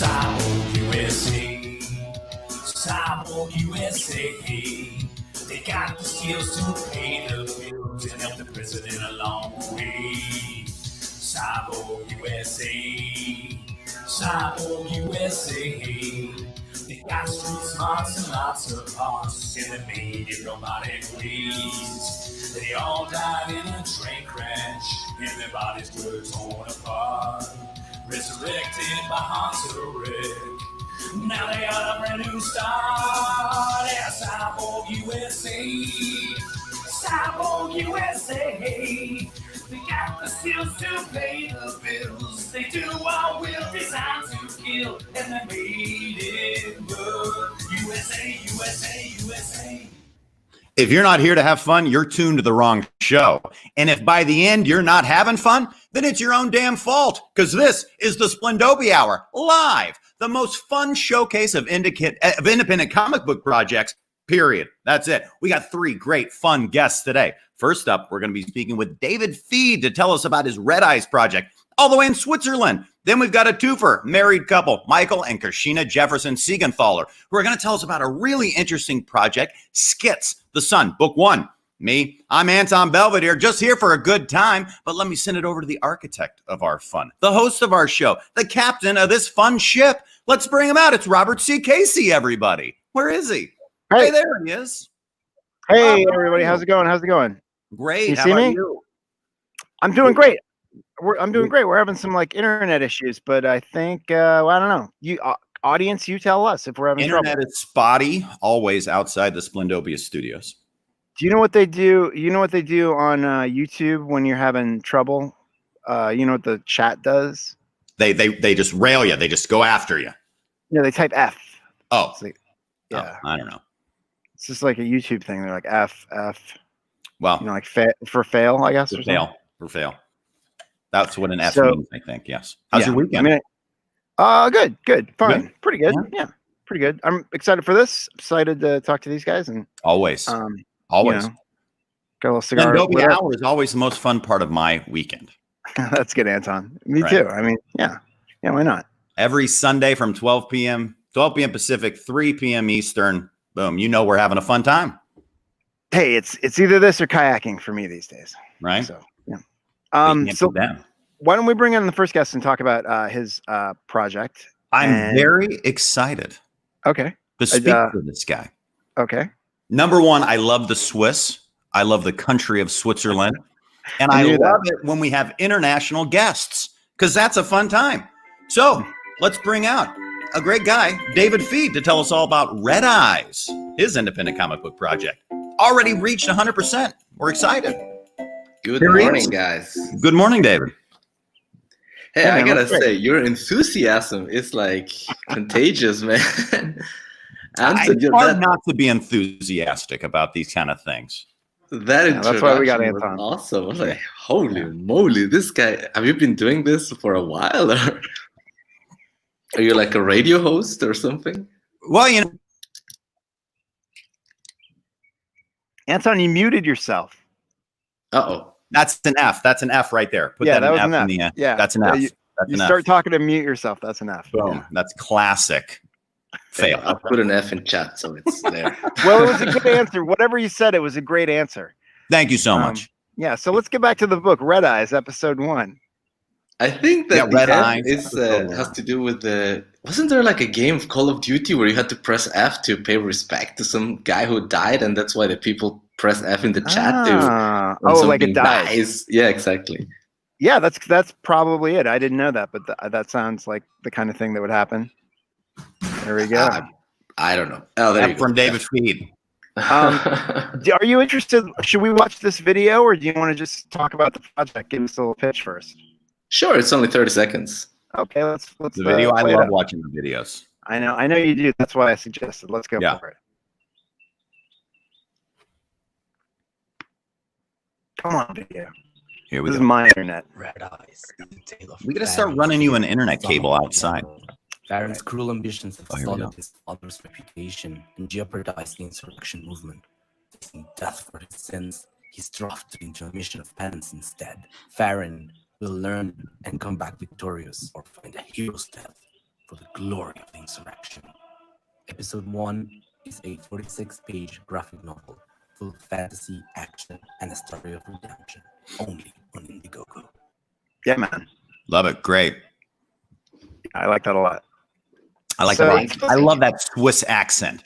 Cyborg USA, Cyborg USA. They got the skills to pay the bills and help the president along the way. Cyborg USA, Cyborg USA. They got street smarts and lots of parts, and they made it robotic ways. They all died in a train crash, and their bodies were torn apart. Resurrected by Hunter Rick. Now they are a brand new start. Yeah, Cyborg USA, Cyborg USA. They got the skills to pay the bills. They do what we're designed to kill, and they made it good. USA, USA, USA. If you're not here to have fun, you're tuned to the wrong show. And if by the end you're not having fun, then it's your own damn fault, because this is the Splendopia Hour, live, the most fun showcase of independent comic book projects, period. That's it. We got 3 great, fun guests today. First up, we're going to be speaking with David Feed to tell us about his Red Eyes project, all the way in Switzerland. Then we've got a twofer, married couple, Michael and Kirshina Jefferson Siegenthaler, who are going to tell us about a really interesting project, SKITS, The Sun, Book 1. Me, I'm Anton Belvedere, just here for a good time, but let me send it over to the architect of our fun, the host of our show, the captain of this fun ship. Let's bring him out. It's Robert C. Casey, everybody. Where is he? Hey, there he is. Hey, everybody. How's it going? How's it going? Great. You How see about me? you? I'm doing great. I'm doing great. We're having some internet issues, but I think well, I don't know. You audience, you tell us if we're having Internet trouble. is spotty, always outside the Splendopia studios. Do you know what they do? You know what they do on YouTube when you're having trouble? You know what the chat does? They just rail you. They just go after you. Yeah, they type F. Oh, Yeah. Oh, I don't know. It's just like a YouTube thing. They're like F. Well, You know, like for fail, I guess. for fail. That's what an F So- means, I think. Yes. How's your weekend? I mean, good, fine, Good? pretty good. Yeah. Yeah, pretty good. I'm excited for this. Excited to talk to these guys and Always. Always. You know, got a little cigar. Splendopia Hour is always the most fun part of my weekend. That's good, Anton. Me Right. too. I mean, yeah, why not? Every Sunday from 12 p.m. Pacific, 3 p.m. Eastern. Boom. You know we're having a fun time, Hey, it's either this or kayaking for me these days. right? So yeah. You can't So do that. why don't we bring in the first guest and talk about his project? I'm very excited Okay. to speak to this guy. Okay. Number one, I love the Swiss. I love the country of Switzerland. And I I knew love it when we have international guests, because that's a fun time. So let's bring out a great guy, David Feed, to tell us all about Red Eyes, his independent comic book project. Already reached 100%. We're excited. Good Here he morning, is. guys. Good morning, David. Hey, Yeah, I man, gotta that's great. say, your enthusiasm is like contagious, man. Anton, It's hard not to be enthusiastic about these kind of things. that that's why we got introduction was Anton. awesome. I was like, holy moly, this guy, have you been doing this for a while? Or are you like a radio host or something? Well, you know, Anton, you muted yourself. Uh-oh. that's an F. That's an F right there. Put Yeah, that, that was an an F in F. the Yeah, that's an yeah, F. you- That's You an start F. talking to mute yourself. That's enough. Boom. Yeah. That's classic. Fail. I'll put an F in chat so it's there. Well, it was a good answer. Whatever you said, it was a great answer. Thank you so much. Yeah. So let's get back to the book, Red Eyes, episode 1. I think that Yeah, the Red F Eyes, is, episode has one. to do with the. Wasn't there like a game of Call of Duty where you had to press F to pay respect to some guy who died, and that's why the people press F in the chat to. when Like it something dies. Yeah, exactly. Yeah, that's probably it. I didn't know that, but that sounds like the kind of thing that would happen. There we go. I don't know. Oh, there you F go. from David Feed. Are you interested? Should we watch this video, or do you want to just talk about the project? Give us a little pitch first. Sure, it's only 30 seconds. Okay, let's The video. I play it love out. watching the videos. I know you do. That's why I suggested. Let's go Yeah. for it. Come on, video. Here we This is go. my internet. Red Eyes. The tale of We gotta start Barry, running you an internet son cable of outside. Barry's cruel ambitions have Oh, here we sullied go. his father's reputation and jeopardized the insurrection movement. Facing death for his sins, he's drafted into a mission of penance instead. Farron will learn and come back victorious, or find a hero's death for the glory of the insurrection. Episode 1 is a 46-page graphic novel full of fantasy, action, and a story of redemption, only on Indiegogo. Yeah, man. Love it. Great. I like that a lot. I like that. I love that Swiss accent.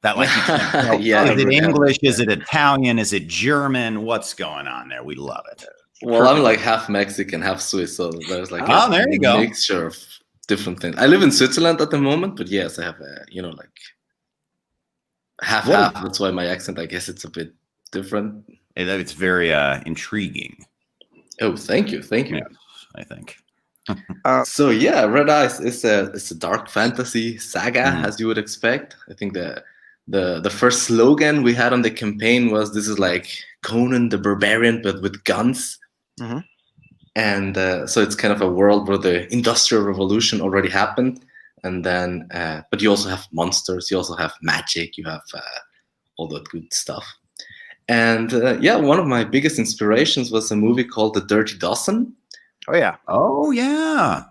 That like you can't tell. Yeah, is it really English? Is it Italian? Is it German? What's going on there? We love it. Well, I'm like half Mexican, half Swiss, so there's like Oh, there you go. mixture of different things. I live in Switzerland at the moment, but yes, I have a, like half. That's why my accent, I guess, it's a bit different. It's very intriguing. Oh, thank you. Yes, I think. So yeah, Red Eyes is a dark fantasy saga, as you would expect. I think the first slogan we had on the campaign was, "This is like Conan the Barbarian, but with guns." Mm-hmm. And so it's kind of a world where the Industrial Revolution already happened, and then but you also have monsters, you also have magic, you have all that good stuff. And yeah, one of my biggest inspirations was a movie called The Dirty Dozen. Oh yeah. Oh yeah.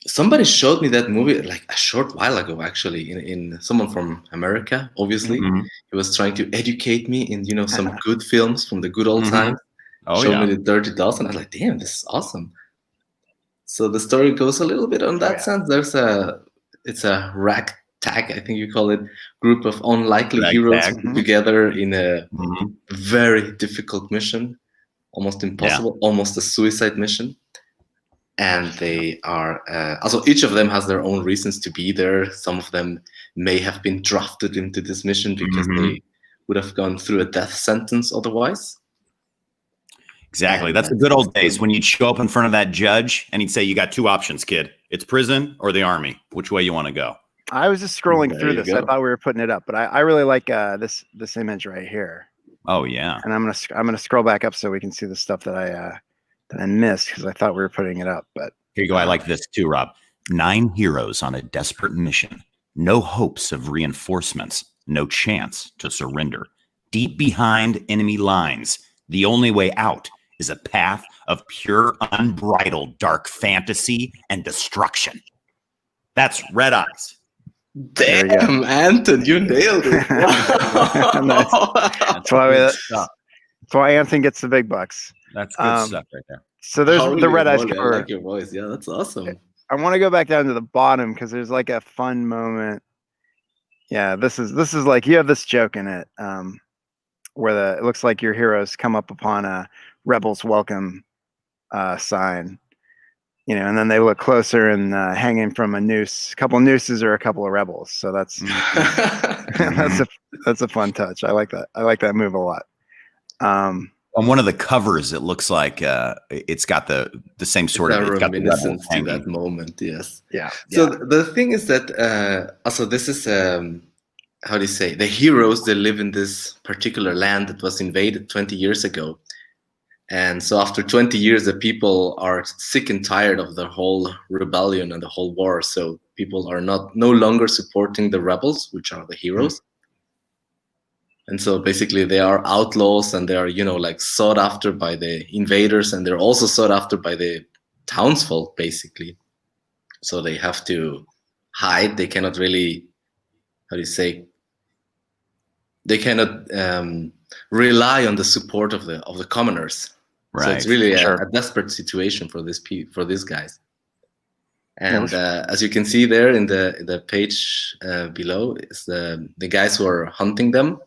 Somebody showed me that movie like a short while ago, actually, in someone from America, obviously. Mm-hmm. He was trying to educate me in, some good films from the good old times. Oh, Showed yeah. me The Dirty Dozen. I was like, damn, this is awesome. So the story goes a little bit on that sense. It's a ragtag, I think you call it, group of unlikely heroes together in a very difficult mission, almost impossible, almost a suicide mission. And they are also, each of them has their own reasons to be there. Some of them may have been drafted into this mission because they would have gone through a death sentence otherwise. Exactly. That's the good old days when you'd show up in front of that judge and he'd say, "You got two options, kid. It's prison or the army. Which way you want to go?" I was just scrolling There through you this. go. I thought we were putting it up, but I really like this image right here. Oh yeah. And I'm gonna scroll back up so we can see the stuff that I missed because I thought we were putting it up. But Here you go. I like this too, Rob. 9 heroes on a desperate mission. No hopes of reinforcements. No chance to surrender. Deep behind enemy lines. The only way out is a path of pure, unbridled dark fantasy and destruction. That's Red Eyes. Damn, Anton, you nailed it. Nice. That's why Anton gets the big bucks. That's good stuff right there. So there's Holy the Red Eyes moly, cover. I like your voice. Yeah, that's awesome. I want to go back down to the bottom because there's like a fun moment. Yeah, this is like you have this joke in it where it looks like your heroes come up upon a rebels welcome sign, and then they look closer and hanging from a couple nooses or a couple of rebels. So that's that's a fun touch. I like that. I like that move a lot. On one of the covers, it looks like it's got the same sort of reminiscence to that moment. Yes. Yeah. So the thing is that also this is how do you say, the heroes, they live in this particular land that was invaded 20 years ago. And so after 20 years, the people are sick and tired of the whole rebellion and the whole war. So people are no longer supporting the rebels, which are the heroes. And so basically they are outlaws and they are, like sought after by the invaders, and they're also sought after by the townsfolk, basically. So they have to hide. They cannot really, how do you say, they cannot rely on the support of the commoners. Right. So it's really a desperate situation for these guys. And as you can see there in the page below, is the guys who are hunting them,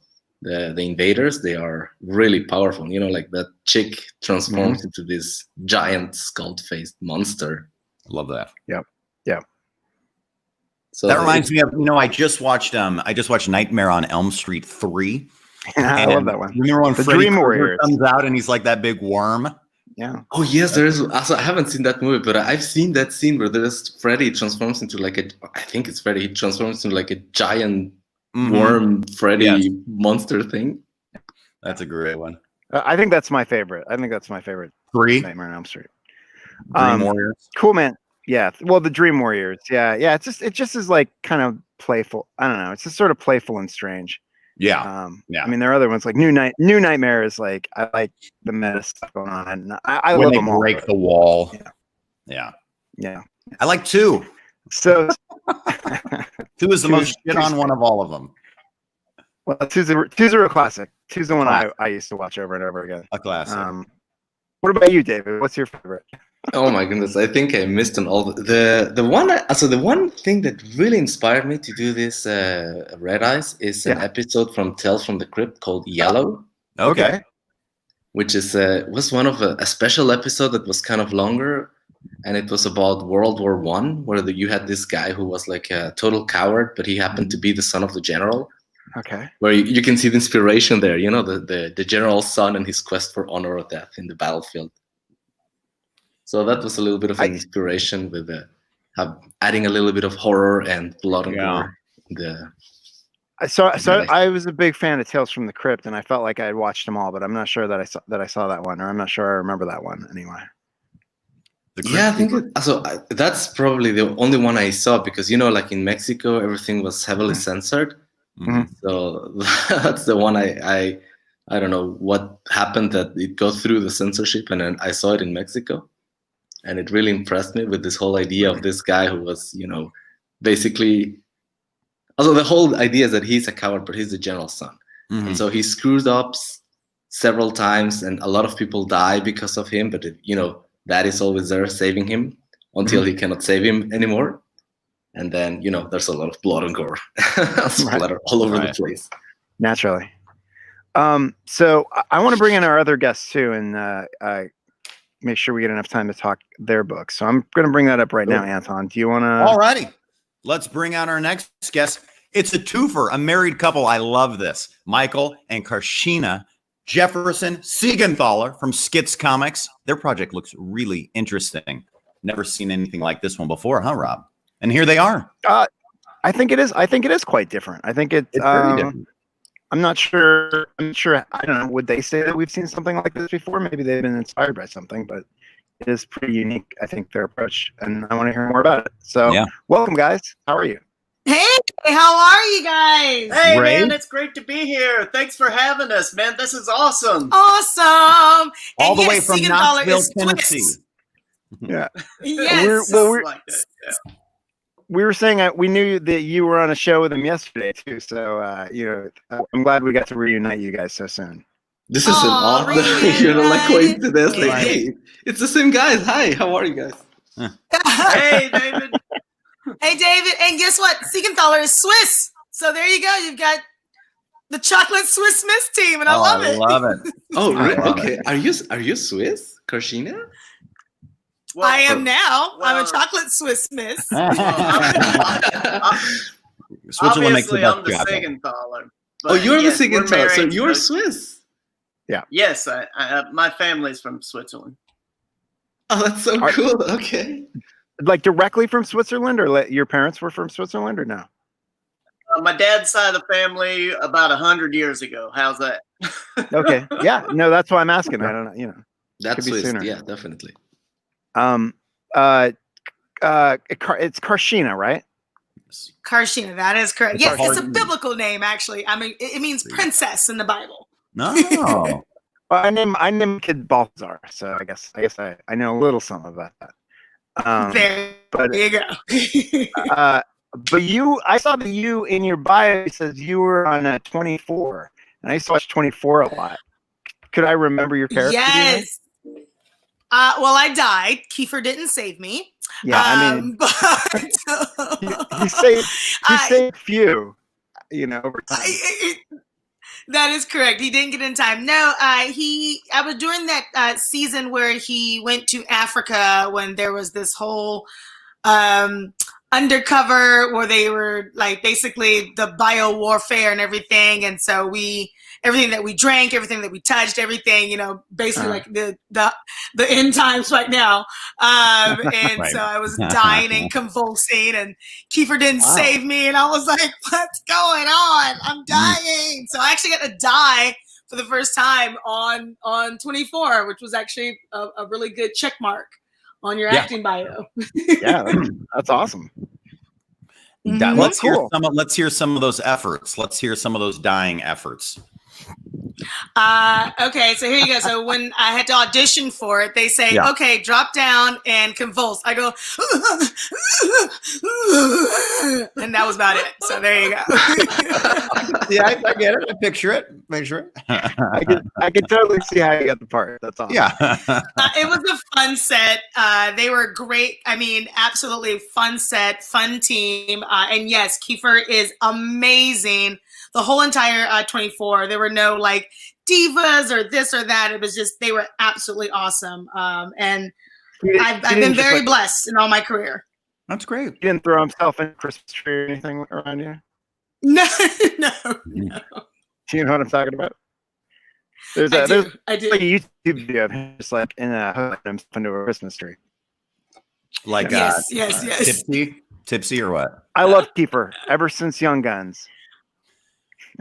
the invaders. They are really powerful. Like that chick transforms into this giant skull-faced monster. Love that. Yep. So that reminds me of, I just watched Nightmare on Elm Street 3. I love that one. Remember when the Freddy Dream Warriors comes out and he's like that big worm? Yeah. Oh yes, there is. Also, I haven't seen that movie, but I've seen that scene where Freddy transforms into I think it's Freddy. He transforms into like a giant worm Freddy monster thing. That's a great one. I think that's my favorite. 3 Nightmare on Elm Street. Dream Warriors. Cool, man. Yeah. Well, the Dream Warriors. Yeah. It just is like kind of playful. I don't know. It's just sort of playful and strange. Yeah. I mean, there are other ones like New Nightmare is like, I like the meta stuff going on, and I love them all. Break the wall. Yeah. I like 2. So Two is the most shit on one of all of them. well, two's a real classic. Two's the one I used to watch over and over again. A classic. What about you, David? What's your favorite? Oh my goodness, I think I missed on all the one. So the one thing that really inspired me to do this Red Eyes is an episode from Tales from the Crypt called Yellow. Okay. Which is was one of a special episode that was kind of longer, and it was about World War One, where you had this guy who was like a total coward, but he happened to be the son of the general. Okay. Where you can see the inspiration there, you know, the general's son and his quest for honor or death in the battlefield. So that was a little bit of an inspiration with adding a little bit of horror and blood and gore. So I was a big fan of Tales from the Crypt, and I felt like I had watched them all, but I'm not sure that I saw that one, or I'm not sure I remember that one anyway. Yeah, I think that's probably the only one I saw, because you know, like in Mexico, everything was heavily censored. Mm-hmm. So that's the one I don't know what happened that it goes through the censorship, and then I saw it in Mexico, and it really impressed me with this whole idea of this guy who was, you know, basically. Also, the whole idea is that he's a coward, but he's the general's son, and so he screws up several times, and a lot of people die because of him. But you know, Dad is always there saving him until he cannot save him anymore. And then, you know, there's a lot of blood and gore splatter all over the place. Naturally. So I want to bring in our other guests too, and make sure we get enough time to talk their books. So I'm going to bring that up right now, Anton. Do you want to? All righty. Let's bring out our next guest. It's a twofer, a married couple. I love this. Michael and Karshina Jefferson Siegenthaler from Skits Comics. Their project looks really interesting. Never seen anything like this one before, huh, Rob? And here they are. I think it is. I think it is quite different. I think it's very different. I'm not sure. I don't know. Would they say that we've seen something like this before? Maybe they've been inspired by something, but it is pretty unique, I think, their approach. And I want to hear more about it. So welcome, guys. How are you? Hey, how are you guys? Hey, man, it's great to be here. Thanks for having us, man. This is awesome. Awesome. All the way from Knoxville, Tennessee. Yeah. Yes. We were saying we knew that you were on a show with him yesterday too. So you know, I'm glad we got to reunite you guys so soon. This is an odd, you know, like coincidence. Like, hey, it's the same guys. Hi, how are you guys? Hey, David. Hey, David. And guess what? Siegenthaler is Swiss. So there you go. You've got the chocolate Swiss Miss team, and I love it. I love it. Oh, really? Okay. Are you Swiss, Karshina? Well, I am now. Well, I'm a chocolate Swiss Miss. Switzerland makes the best I'm the Siegenthaler. Oh, you're the Siegenthaler. So you're Swiss. Yeah. Yes, my family's from Switzerland. Oh, that's so cool. Okay. Like directly from Switzerland, or your parents were from Switzerland, or no? My dad's side of the family about 100 years ago. How's that? Okay. Yeah. No, that's why I'm asking. I don't know. You know, that's Swiss. Yeah, definitely. It's Karshina, right? Karshina, that is correct. Yes, it's a biblical name, actually. I mean, it means princess in the Bible. No. Well, I name kid Balthazar, so I guess I know a little something about that. There you go. But I saw that you in your bio says you were on 24, and I used to watch 24 a lot. Could I remember your character? Yes. Well, I died. Kiefer didn't save me. Yeah, I mean, but he saved few, you know, over time. That is correct. He didn't get in time. No, I was during that season where he went to Africa when there was this whole undercover where they were like basically the bio warfare and everything. And so everything that we drank, everything that we touched, everything, you know, basically like the end times right now. And so I was dying and convulsing, and Kiefer didn't save me. And I was like, what's going on? I'm dying. So I actually got to die for the first time on 24, which was actually a really good check mark on your acting bio. Yeah, that's awesome. Let's hear some of those efforts. Let's hear some of those dying efforts. Okay, so here you go. So when I had to audition for it, they say, Yeah. okay, drop down and convulse. I go, and that was about it. So there you go. Yeah, I get it. I picture it. I can totally see how you got the part. That's awesome. Yeah. It was a fun set. They were great. I mean, absolutely fun set, fun team. And yes, Kiefer is amazing. The whole entire 24. There were no like divas or this or that. It was just, they were absolutely awesome. And I've been very blessed in all my career. That's great. He didn't throw himself in a Christmas tree or anything around you? No. Do you know what I'm talking about? There's I do. like a YouTube video of him just like in a hood himself into a Christmas tree. Like yes. tipsy or what? I love Kiefer ever since Young Guns.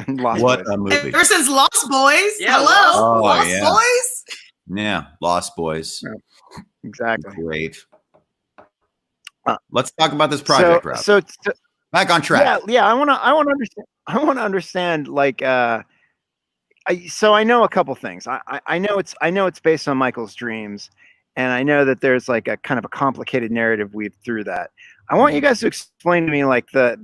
Lost What Boys. a movie. Ever since Lost Boys. Yeah, Hello. Oh, Lost yeah. Boys. Yeah, Lost Boys. Exactly. Great. Let's talk about this project, Rob. So Back on track. Yeah. I want to understand. Like, so I know a couple things. I know it's based on Michael's dreams, and I know that there's like a kind of a complicated narrative weaved through that. I want you guys to explain to me like the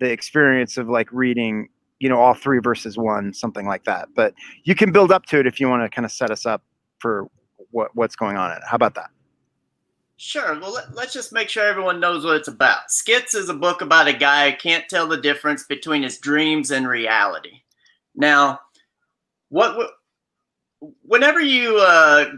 experience of like reading, all 3 verses 1, something like that. But you can build up to it if you want to kind of set us up for what's going on in it. How about that? Sure. Well, let's just make sure everyone knows what it's about. Skits is a book about a guy who can't tell the difference between his dreams and reality. Now, whenever you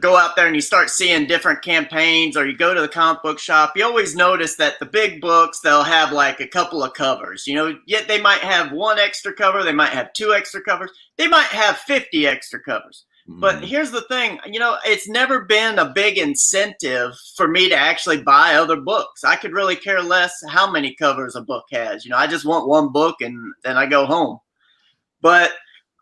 go out there and you start seeing different campaigns, or you go to the comic book shop, you always notice that the big books, they'll have like a couple of covers. Yet they might have 1 extra cover, they might have 2 extra covers, they might have 50 extra covers. But here's the thing, it's never been a big incentive for me to actually buy other books. I could really care less how many covers a book has. I just want 1 book and then I go home. But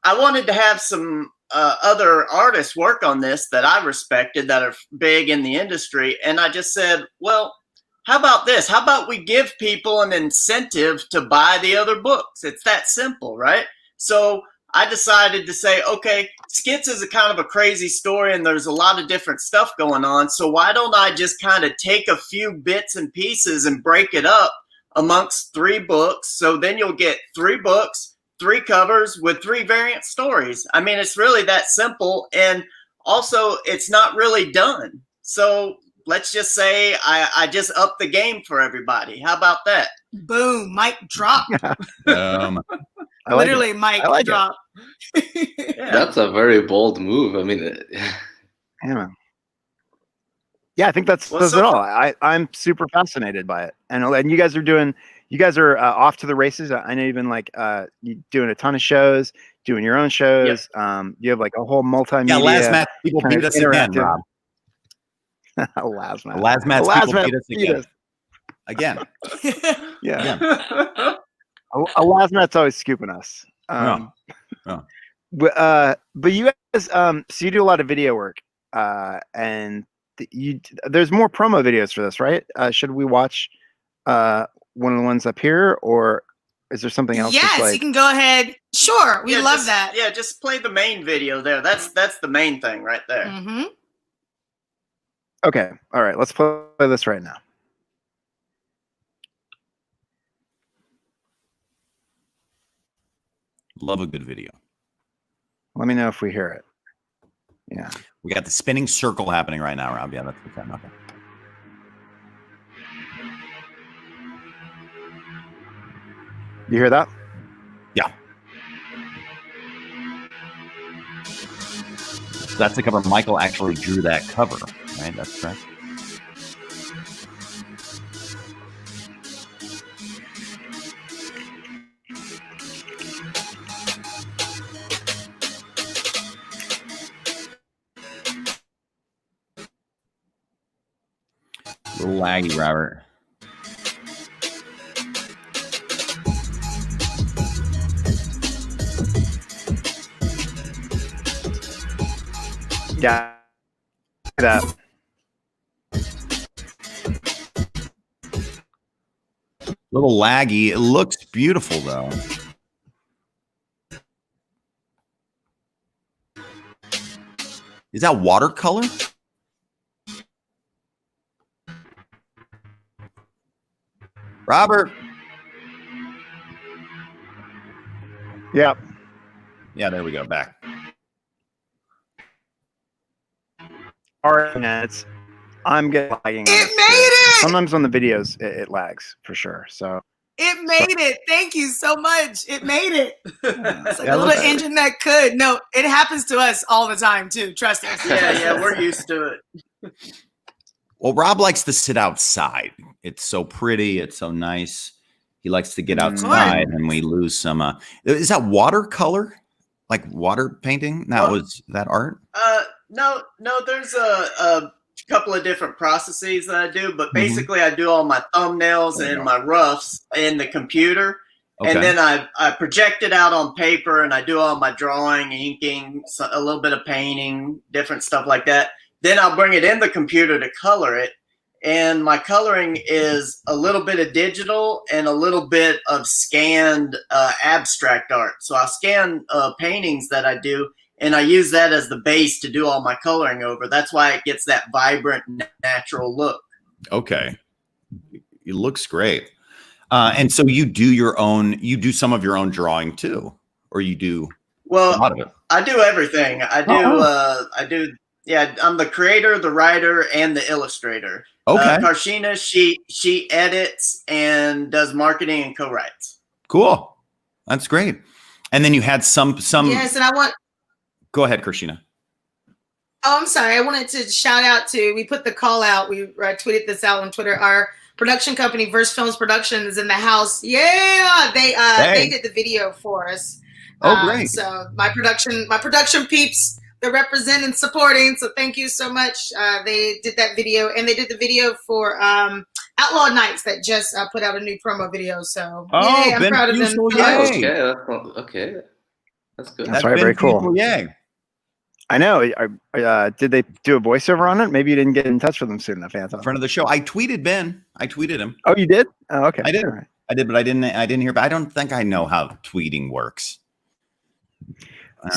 I wanted to have some other artists work on this that I respected, that are big in the industry. And I just said, well, how about this? How about we give people an incentive to buy the other books? It's that simple, right? So I decided to say, okay, Skits is a kind of a crazy story and there's a lot of different stuff going on. So why don't I just kind of take a few bits and pieces and break it up amongst 3 books? So then you'll get 3 books, 3 covers with 3 variant stories. I mean, it's really that simple. And also it's not really done. So let's just say I just upped the game for everybody. How about that? Boom. Mic drop. Literally, mic drop. That's a very bold move. I mean, yeah, I think that says it all. I'm super fascinated by it, and you guys are off to the races. I know you've been like you doing a ton of shows, doing your own shows. Yep. You have like a whole multimedia. Yeah, last match people beat us again, Rob. last match people beat us again. Yeah. Alasmat's always scooping us. But you guys, so you do a lot of video work, and there's more promo videos for this, right? Should we watch one of the ones up here, or is there something else? Yes, you can go ahead. Sure, we love that. Yeah, just play the main video there. That's the main thing right there. Mm-hmm. Okay, all right, let's play this right now. Love a good video. Let me know if we hear it. Yeah. We got the spinning circle happening right now, Rob. Yeah, that's okay. You hear that? Yeah. That's the cover. Michael actually drew that cover, right? That's correct. A little laggy, Robert. Yeah. That. A little laggy. It looks beautiful, though. Is that watercolor? Robert. Yeah. Yeah, there we go. Back. All right, man. I'm getting lagging. It made it. Sometimes on the videos, it lags for sure. So It made it. Thank you so much. It made it. It's like Yeah, a little looks- engine that could. No, it happens to us all the time too. Trust us. Yeah, we're used to it. Well, Rob likes to sit outside. It's so pretty. It's so nice. He likes to get outside, and we lose some. Is that watercolor, like water painting? Was that art? No. There's a couple of different processes that I do, but basically I do all my thumbnails and my roughs in the computer, and then I project it out on paper, and I do all my drawing, inking, a little bit of painting, different stuff like that. Then I'll bring it in the computer to color it. And my coloring is a little bit of digital and a little bit of scanned abstract art. So I scan paintings that I do, and I use that as the base to do all my coloring over. That's why it gets that vibrant, natural look. Okay. It looks great. And so you do some of your own drawing too, or you do a lot of it? I do everything. I do. Yeah, I'm the creator, the writer, and the illustrator. Okay. Karshina, she edits and does marketing and co-writes. Cool. That's great. And then you had some. Yes, and I want. Go ahead, Karshina. Oh, I'm sorry. I wanted to shout out to. We put the call out. We tweeted this out on Twitter. Our production company, Verse Films Production, is in the house. Yeah, they did the video for us. Oh, great. So my production peeps. They're representing, supporting. So thank you so much. They did that video, and they did the video for Outlaw Nights that just put out a new promo video. So yay, I'm proud of them. Okay, that's good. That's very cool. Yay. I know. Did they do a voiceover on it? Maybe you didn't get in touch with them soon enough, Anton. Front of the show. I tweeted Ben. I tweeted him. Oh, you did? Oh, okay. I did. All right. I did, but I didn't hear. But I don't think I know how tweeting works.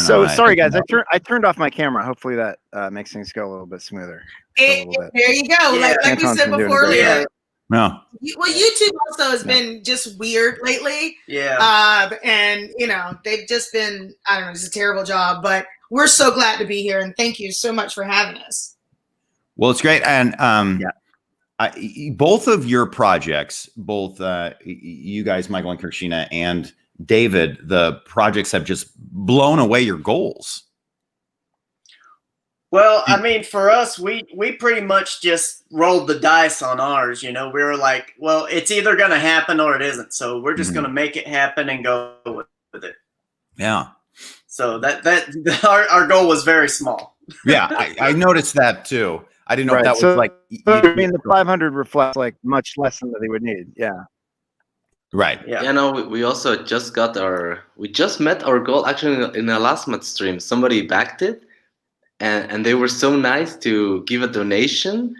So sorry, guys. I turned off my camera. Hopefully that makes things go a little bit smoother. There you go. Yeah. Like we said before earlier. No. Well, YouTube also has been just weird lately. Yeah. And they've just been, I don't know, it's a terrible job, but we're so glad to be here, and thank you so much for having us. Well, it's great. And both of your projects, both you guys, Michael and Karshina, and David, the projects have just blown away your goals. Well, I mean, for us, we pretty much just rolled the dice on ours. We were like, well, it's either going to happen or it isn't. So we're just going to make it happen and go with it. Yeah. So that our goal was very small. Yeah, I noticed that too. I didn't know if that was like. I mean, the 500 reflects like much less than they would need. Yeah. Right. Yeah. We also just met our goal actually in a last month stream. Somebody backed it, and they were so nice to give a donation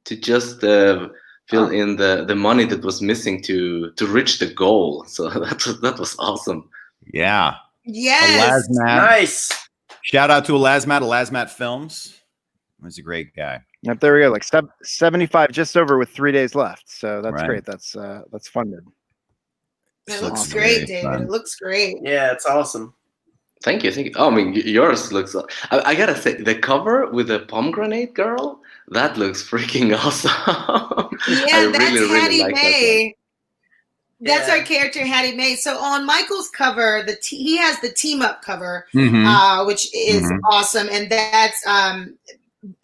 to just fill in the money that was missing to reach the goal. So that was awesome. Yeah. Yes. Nice. Shout out to Elasmat Films. He's a great guy. Yep, there we go. Like 75, just over with 3 days left. So that's great. That's funded. It looks great, David. Fun. It looks great. Yeah, it's awesome. Thank you. Oh, I mean, yours looks. I gotta say, the cover with the pomegranate girl, that looks freaking awesome. Yeah, that's Hattie like Mae. That's Yeah. our character, Hattie Mae. So on Michael's cover, he has the team up cover, which is awesome, and that's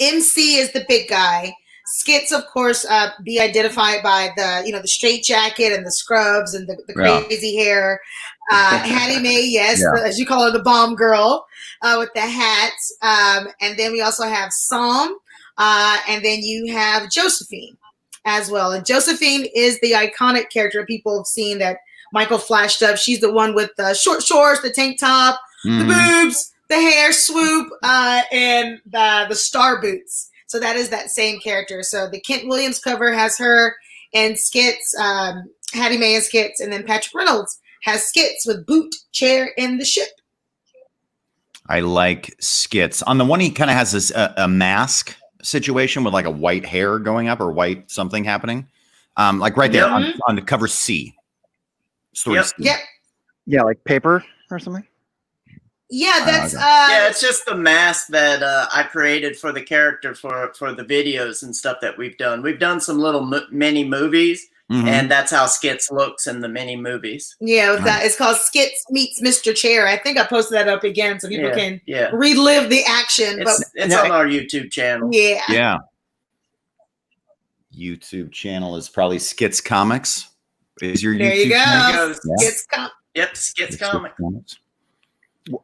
MC is the big guy. Skits, of course, be identified by the straight jacket and the scrubs and the crazy hair. Hattie Mae, yes, as you call her, the bomb girl with the hats. And then we also have Psalm, and then you have Josephine as well. And Josephine is the iconic character people have seen that Michael flashed up. She's the one with the short shorts, the tank top, the boobs, the hair swoop, and the star boots. So that is that same character. So the Kent Williams cover has her and Skits, Hattie Mae and Skits, and then Patrick Reynolds has Skits with boot, chair, and the ship. I like skits. On the one, he kind of has this a mask situation with like a white hair going up or white something happening. Like right there on the cover C. Story C. Yep. Yeah, like paper or something. Yeah, that's yeah, it's just the mask that I created for the character for the videos and stuff that we've done. We've done some little mini movies, and that's how Skits looks in the mini movies. Yeah, it's called Skits Meets Mr. Chair. I think I posted that up again so people can relive the action. It's on our YouTube channel. Yeah. Yeah. YouTube channel is probably Skits Comics. Is your there YouTube you go. channel? Skits Yep, Skits Comics.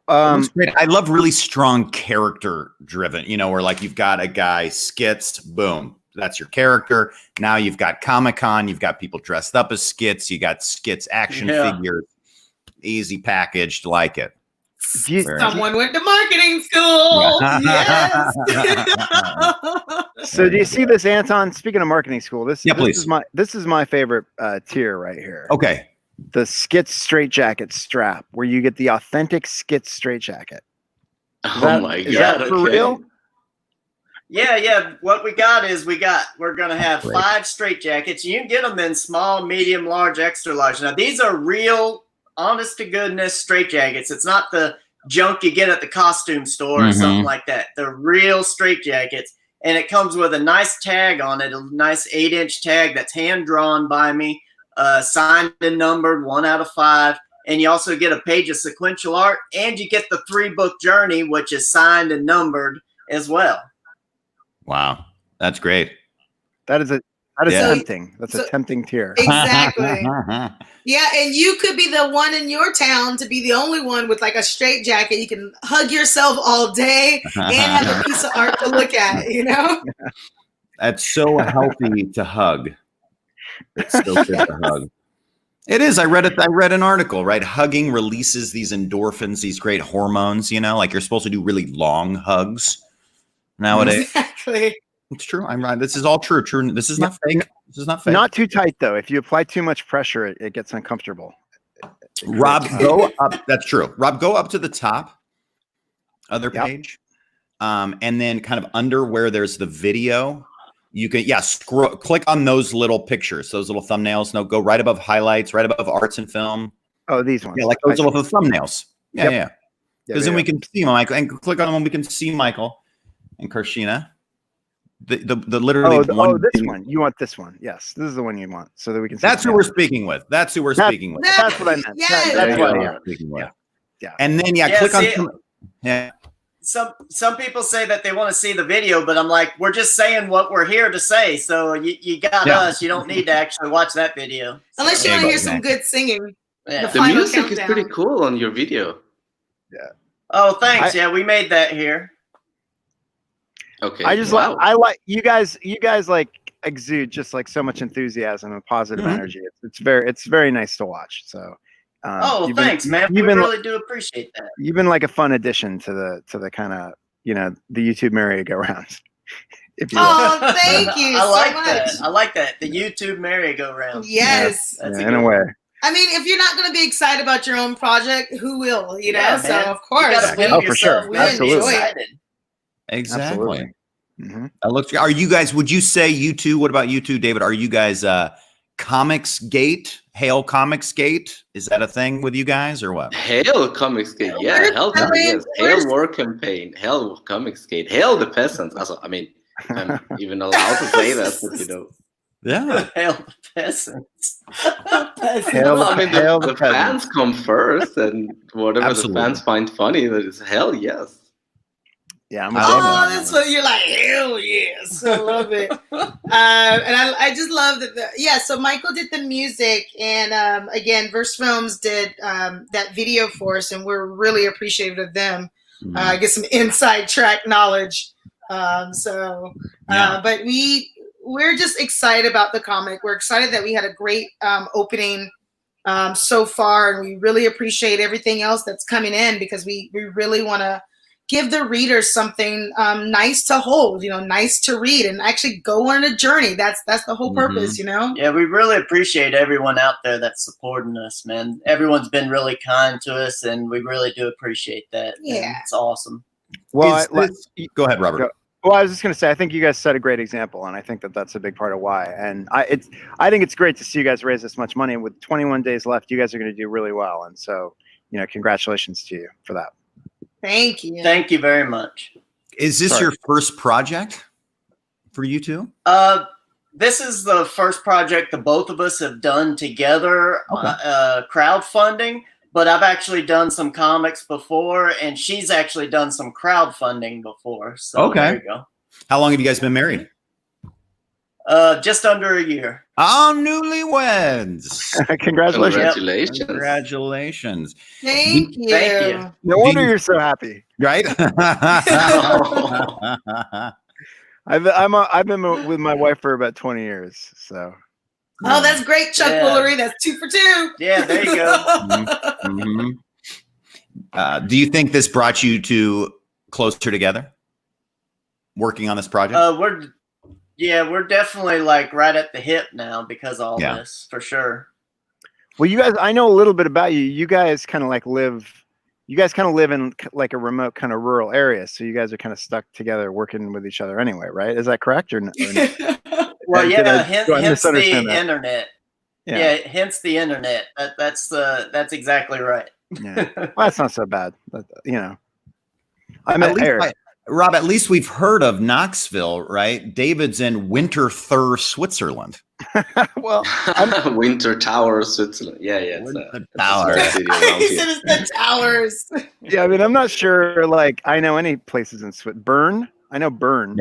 I love really strong character driven, you know, where like you've got a guy skits, boom, that's your character. Now you've got Comic-Con, you've got people dressed up as skits, you got skits action figures, easy packaged, like it. Someone went to marketing school. Yes. So do you see this, Anton? Speaking of marketing school, this is my favorite tier right here. Okay. The Skits straitjacket strap, where you get the authentic Skits straitjacket. Is that for real? Yeah. What we got is we're gonna have 5 straitjackets. You can get them in small, medium, large, extra large. Now these are real, honest to goodness straitjackets. It's not the junk you get at the costume store or something like that. They're real straitjackets, and it comes with a nice tag on it, a nice 8-inch tag that's hand drawn by me. Signed and numbered 1 out of 5, and you also get a page of sequential art, and you get the 3-book journey, which is signed and numbered as well. Wow, that's great. That is tempting. That's a tempting tier. Exactly. Yeah, and you could be the one in your town to be the only one with like a straight jacket. You can hug yourself all day and have a piece of art to look at. You know, that's so healthy to hug. It's so good to hug. It is. I read an article, right? Hugging releases these endorphins, these great hormones, you know, like you're supposed to do really long hugs nowadays. Exactly. It's true. I'm right. This is all true. True. This is not fake. This is not fake. Not too tight though. If you apply too much pressure, it gets uncomfortable. Rob, go up. That's true. Rob, go up to the top other page. And then kind of under where there's the video. You can, scroll, click on those little pictures, those little thumbnails. No, go right above highlights, right above arts and film. Oh, these ones. Yeah, like those little thumbnails. Yeah. Because then we can see Michael, and click on them, and we can see Michael and Karshina. The literally this one. You want this one? Yes, this is the one you want, so that we can. That's who we're speaking with. That's who we're speaking with. That's what I meant. Yes. That's what we're speaking with. Yeah. And then click on. Some people say that they want to see the video, but I'm like, we're just saying what we're here to say. So you got us. You don't need to actually watch that video. Unless you want to hear some good singing. Yeah. The music is pretty cool on your video. Yeah. Oh, thanks. We made that here. Okay. I just I like you guys like exude just like so much enthusiasm and positive energy. It's very nice to watch. So thanks, man. We really do appreciate that. You've been like a fun addition to the kind of, you know, the YouTube merry-go-round. Thank you. I like that. The YouTube merry-go-round. Yes. In a way. I mean, if you're not going to be excited about your own project, who will? You know, so of course. For sure. Absolutely. Exactly. Are you guys? Would you say you two? What about you two, David? Are you guys Comics Gate? Hail Comics Gate? Is that a thing with you guys or what? Hail Comics Gate, yeah. Hail War Campaign. Hail Comics Gate. Hail the peasants. Also, I mean, I'm even allowed to say that, but you know. Yeah. Hail the peasants. The fans come first, and whatever the fans find funny, that is hell yes. Yeah, that's what you're like. Hell yes, I love it. And I just love that. So Michael did the music, and again, Verse Films did that video for us, and we're really appreciative of them. Get some inside track knowledge. But we're just excited about the comic. We're excited that we had a great opening so far, and we really appreciate everything else that's coming in because we really want to give the reader something nice to hold, nice to read, and actually go on a journey. That's the whole purpose, Yeah, we really appreciate everyone out there that's supporting us, man. Everyone's been really kind to us, and we really do appreciate that. Yeah. Man. It's awesome. Well, Go ahead, Robert. Well, I was just going to say, I think you guys set a great example, and I think that that's a big part of why. And I think it's great to see you guys raise this much money. With 21 days left, you guys are going to do really well. And so, congratulations to you for that. Thank you. Thank you very much. Is this your first project for you two? This is the first project the both of us have done together, crowdfunding. But I've actually done some comics before, and she's actually done some crowdfunding before. So there you go. How long have you guys been married? Just under a year. Oh, newlyweds. Congratulations. Congratulations. Thank you. Thank you. No wonder you're so happy. Right? I've been with my wife for about 20 years, so. Oh, that's great, Chuck Woolery. That's 2 for 2. Yeah, there you go. Do you think this brought you two closer together, working on this project? We're definitely like right at the hip now because of all this, for sure. Well, you guys, I know a little bit about you. You guys kind of live in like a remote kind of rural area. So you guys are kind of stuck together working with each other anyway, right? Is that correct or no? Well, hence the internet. Yeah, hence the internet. That's exactly right. Yeah. Well, that's not so bad. But, I mean, Rob, at least we've heard of Knoxville, right? David's in Winter Thur, Switzerland. Well, Winter Tower, Switzerland. Yeah. The tower. He said it's the towers. Yeah, I mean, I'm not sure. Like, I know any places in Switzerland. Bern. I know Bern.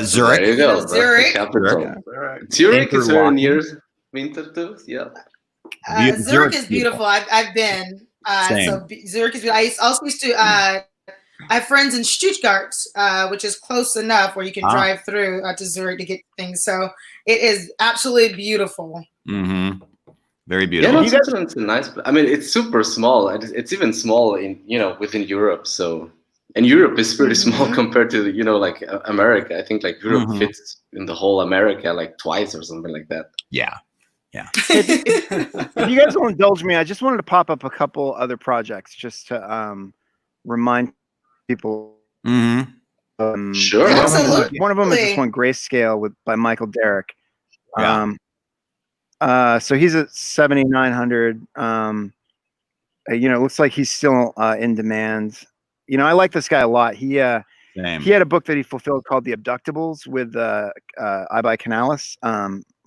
Zurich. There you go. Zurich. The capital. Yeah. Zurich is very near winter too. Yeah. Zurich is beautiful. I've been. Zurich is. I also used to. I have friends in Stuttgart, which is close enough where you can drive through to Zurich to get things. So it is absolutely beautiful. Mm-hmm. Very beautiful. Yeah, Switzerland's a nice. I mean, it's super small. It's even small in within Europe. So. And Europe is pretty small compared to, like America. I think like Europe fits in the whole America like twice or something like that. Yeah. If you guys will indulge me, I just wanted to pop up a couple other projects just to remind people. Sure. One of them is this one, Grayscale, by Michael Derrick. So he's at 7,900. It looks like he's still in demand. I like this guy a lot. He had a book that he fulfilled called The Abductables with Ibai Canales,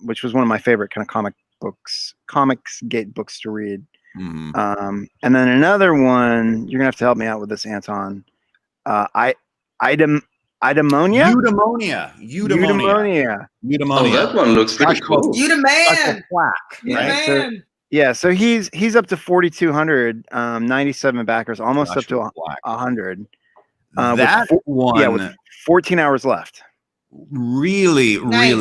which was one of my favorite kind of comics gate books to read. And then another one, you're gonna have to help me out with this, Anton. Eudaimonia. Oh, that one looks pretty cool. Eudaman. Right? So he's up to 4,200, 97 backers, almost up to 100. With 14 hours left. Really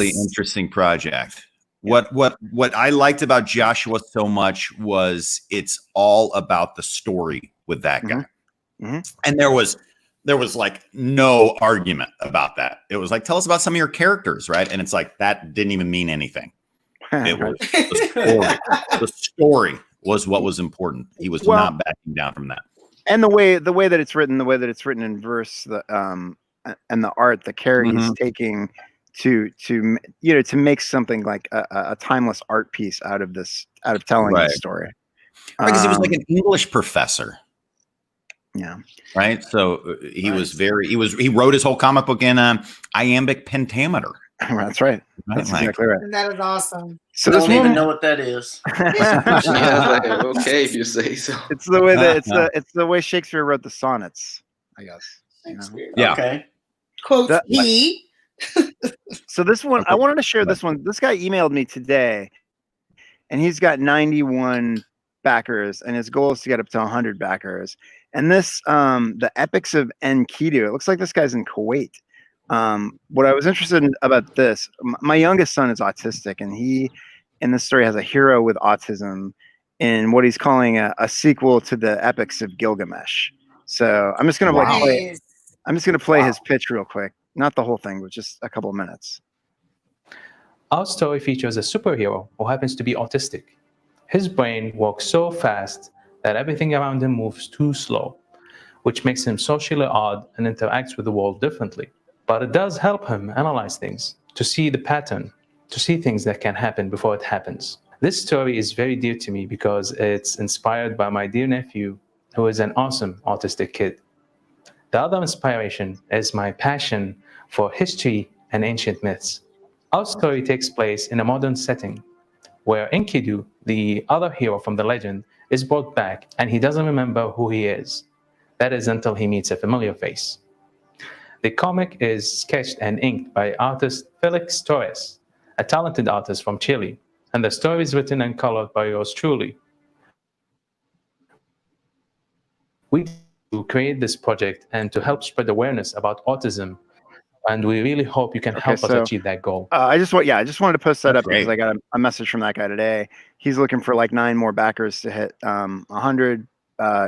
interesting project. What I liked about Joshua so much was it's all about the story with that guy. And there was like no argument about that. It was like, tell us about some of your characters, right? And it's like that didn't even mean anything. It was the story. The story was what was important. He was not backing down from that. And the way that it's written, in verse, and the art, the care he's taking to make something like a timeless art piece out of telling this story. Because he was like an English professor. Yeah. Right. So he wrote his whole comic book in iambic pentameter. That's right. That's exactly right. And that is awesome. So I don't even know what that is. Okay, if you say so. It's the way that it's the way Shakespeare wrote the sonnets, I guess. Yeah. Okay. Quote he. So this one, I wanted to share this one. This guy emailed me today, and he's got 91 backers, and his goal is to get up to 100 backers. And this, the Epics of Enkidu. It looks like this guy's in Kuwait. What I was interested in about this, my youngest son is autistic, and he, in this story, has a hero with autism in what he's calling a sequel to the Epics of Gilgamesh. So I'm just gonna Nice. play his pitch real quick. Not the whole thing, but just a couple of minutes. Our story features a superhero who happens to be autistic. His brain works so fast that everything around him moves too slow, which makes him socially odd and interacts with the world differently. But it does help him analyze things, to see the pattern, to see things that can happen before it happens. This story is very dear to me because it's inspired by my dear nephew, who is an awesome autistic kid. The other inspiration is my passion for history and ancient myths. Our story takes place in a modern setting where Enkidu, the other hero from the legend, is brought back and he doesn't remember who he is. That is until he meets a familiar face. The comic is sketched and inked by artist Felix Torres, a talented artist from Chile, and the story is written and colored by yours truly. We to create this project and to help spread awareness about autism, and we really hope you can help us achieve that goal. I just wanted to post that That's up because great. I got a message from that guy today. He's looking for like 9 more backers to hit 100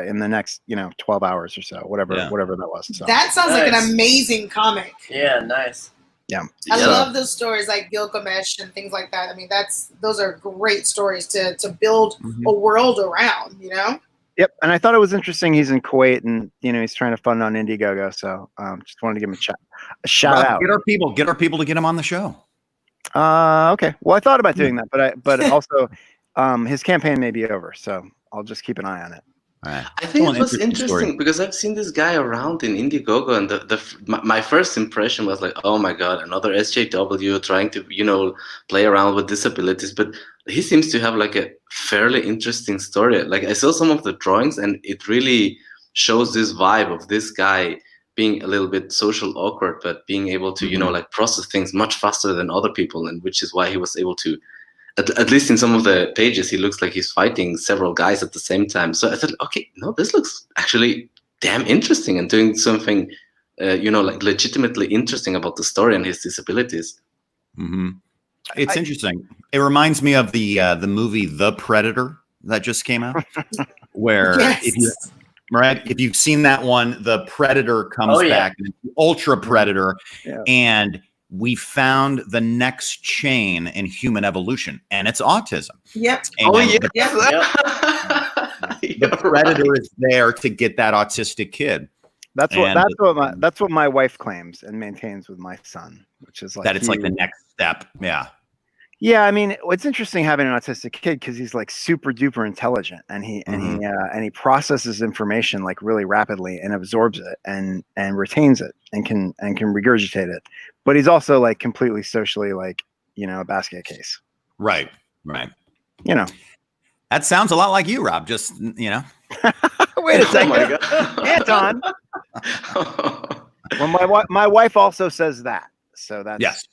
in the next 12 hours or so, whatever that was. So. That sounds like Nice. an amazing comic. Yeah, nice. Yeah, I So- love those stories like Gilgamesh and things like that. I mean, those are great stories to build a world around, Yep, and I thought it was interesting. He's in Kuwait, and he's trying to fund on Indiegogo. So just wanted to give him a shout Rob, out. Get our people to get him on the show. Okay. Well, I thought about doing that, but also his campaign may be over, so I'll just keep an eye on it. All right. I think Well, it was interesting interesting story. because I've seen this guy around in Indiegogo, and my first impression was like, oh my god, another SJW trying to play around with disabilities. But he seems to have like a fairly interesting story. Like I saw some of the drawings, and it really shows this vibe of this guy being a little bit social awkward, but being able to like process things much faster than other people, and which is why he was able to. At least in some of the pages, he looks like he's fighting several guys at the same time. So I thought, okay, no, this looks actually damn interesting and doing something, like legitimately interesting about the story and his disabilities. Mm-hmm. It's interesting. It reminds me of the movie The Predator that just came out, where Yes. if you've seen that one, the Predator comes back, and it's the Ultra Predator, and we found the next chain in human evolution, and it's autism. Yep. And The the predator is there to get that autistic kid. That's what my wife claims and maintains with my son, which is like that it's like the next step. Yeah. Yeah, I mean, it's interesting having an autistic kid because he's like super duper intelligent, and he processes information like really rapidly and absorbs it and retains it and can regurgitate it. But he's also like completely socially like a basket case. Right. That sounds a lot like you, Rob. Just Wait a Oh second, my God. Anton. Well, my wife also says that, so that's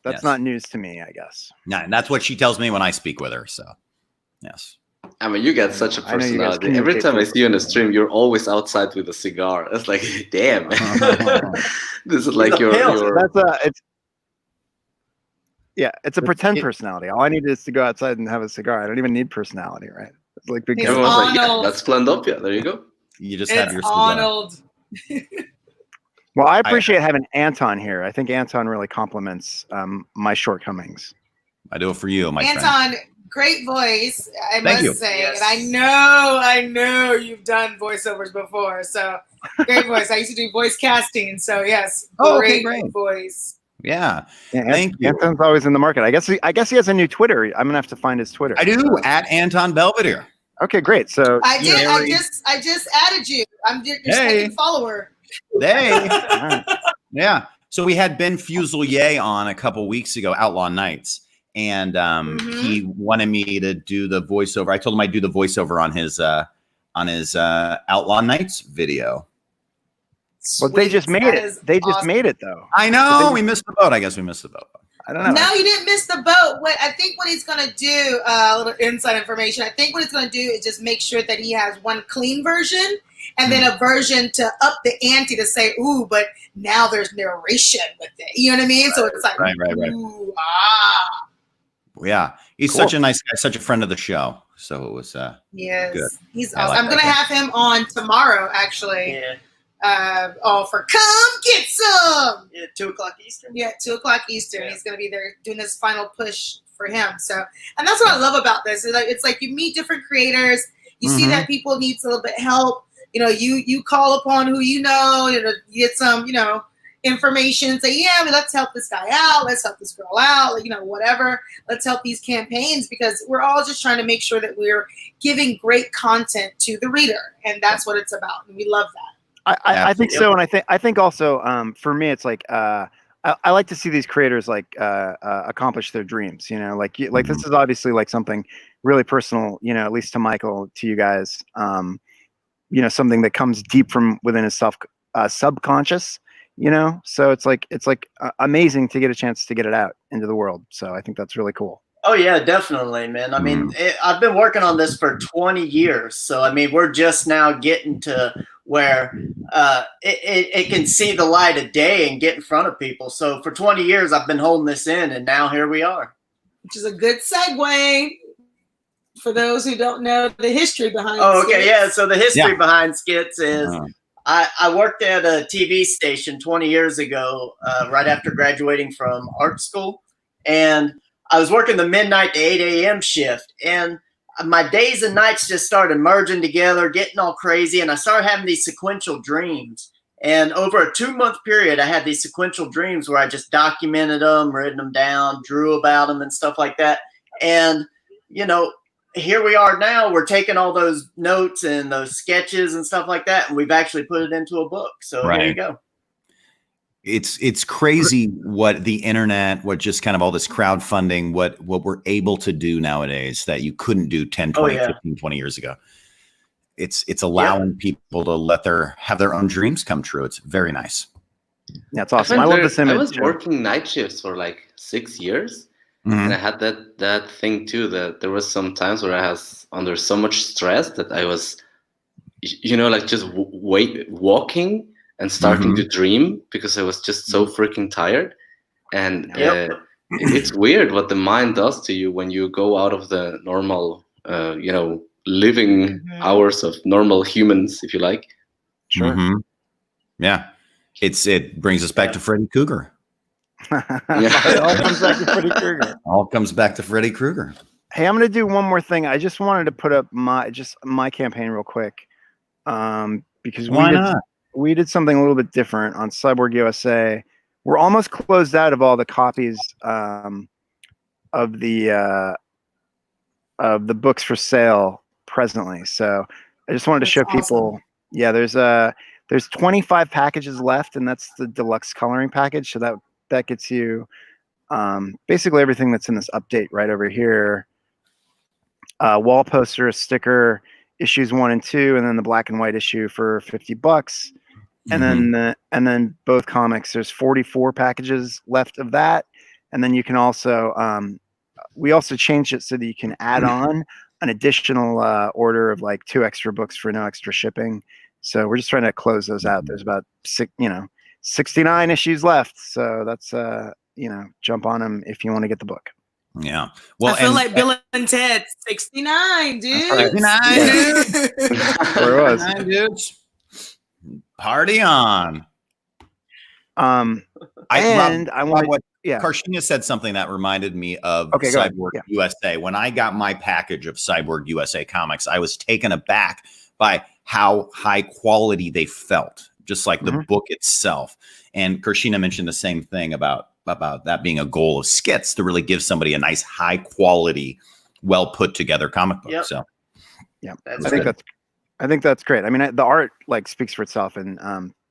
That's not news to me, I guess. No, and that's what she tells me when I speak with her. So, yes. I mean, you got such a I know you guys personality. Every communicate time I with see you on the stream, you're always outside with a cigar. It's like, damn. This is like your. It's a pretend personality. All I need is to go outside and have a cigar. I don't even need personality, right? It's like big. Everyone's like, yeah, that's Splendopia. There you go. You just have your cigar. Arnold. Well, I appreciate having Anton here. I think Anton really compliments my shortcomings. I do it for you, my friend. Anton, great voice, I Thank you. must say. Yes. And I know you've done voiceovers before. So great voice. I used to do voice casting. So yes, great voice. Yeah. Thank you. Anton's always in the market. I guess he has a new Twitter. I'm gonna have to find his Twitter. I do, at Anton Belvedere. Okay, great. So I just added you. I'm your second follower. Hey. Yeah. So we had Ben Fuselier on a couple weeks ago, Outlaw Nights, and he wanted me to do the voiceover. I told him I'd do the voiceover on his Outlaw Nights video. Well, they just made it. They just made it though. I know. We missed the boat. I guess we missed the boat. I don't know. No, you didn't miss the boat. I think what he's gonna do, a little inside information. I think what he's gonna do is just make sure that he has one clean version and then a version to up the ante to say, ooh, but now there's narration with it. You know what I mean? So it's like, right. ooh, ah. Yeah. He's Cool. such a nice guy, such a friend of the show. So it was Yes, good. he's I awesome. like I'm gonna that guy. have him on tomorrow, actually. Yeah. For come get some. Yeah, 2 o'clock Eastern. Yeah, 2:00 Eastern. Yeah. He's gonna be there doing his final push for him. So, and that's what I love about this. It's like you meet different creators. You see that people need a little bit help. You know, you call upon who you know, get some, information. Say, yeah, let's help this guy out. Let's help this girl out. Like, whatever. Let's help these campaigns because we're all just trying to make sure that we're giving great content to the reader, and that's what it's about. And we love that. I think so, and I think also for me, it's like I like to see these creators like accomplish their dreams. Like this is obviously like something really personal. At least to Michael, to you guys. Something that comes deep from within his subconscious. So it's like amazing to get a chance to get it out into the world. So I think that's really cool. Oh yeah, definitely, man. I mean, I've been working on this for 20 years, so I mean, we're just now getting to where it can see the light of day and get in front of people. So for 20 years, I've been holding this in, and now here we are. Which is a good segue for those who don't know the history behind. Oh, okay, Skits. yeah. So the history behind Skits is I worked at a TV station 20 years ago, right after graduating from art school, and I was working the midnight to 8 a.m. shift, and my days and nights just started merging together, getting all crazy, and I started having these sequential dreams. And over a 2-month period, I had these sequential dreams where I just documented them, written them down, drew about them, and stuff like that. And, here we are now. We're taking all those notes and those sketches and stuff like that, and we've actually put it into a book. So Here you go. It's crazy what the internet, what just kind of all this crowdfunding, what we're able to do nowadays that you couldn't do 10, 20, 15, 20 years ago. It's allowing people to have their own dreams come true. It's very nice. Yeah, it's awesome. I love this image. I was working night shifts for like 6 years. And I had that thing too, that there was some times where I was under so much stress that I was, like just walking and starting to dream because I was just so freaking tired. And it's weird what the mind does to you when you go out of the normal, living hours of normal humans, if you like. Sure. Yeah. It brings us back to Freddy Krueger. It all comes back to Freddy Krueger. All comes back to Freddy Krueger. Hey, I'm gonna do one more thing. I just wanted to put up my campaign real quick, because we did something a little bit different on Cyborg USA. We're almost closed out of all the copies of the books for sale presently. So I just wanted to show people. Awesome. Yeah, there's 25 packages left, and that's the deluxe coloring package. So that gets you basically everything that's in this update right over here. Wall poster, a sticker, issues 1 and 2, and then the black and white issue for $50. And then both comics. There's 44 packages left of that, and then you can also we also changed it so that you can add on an additional order of like 2 extra books for no extra shipping. So we're just trying to close those out. There's about 69 issues left. So that's jump on them if you want to get the book. Yeah. Well, I feel like Bill and Ted, 69, dude. 69, dude. Where it was. 69, dudes. Party on. I want Karshina said something that reminded me of Okay, go ahead. Cyborg Yeah. USA. When I got my package of Cyborg USA comics, I was taken aback by how high quality they felt, just like the book itself. And Karshina mentioned the same thing about that being a goal of Skits, to really give somebody a nice, high quality, well put together comic book. Yep. So, yeah, That's I think that's great. I mean, the art like speaks for itself, and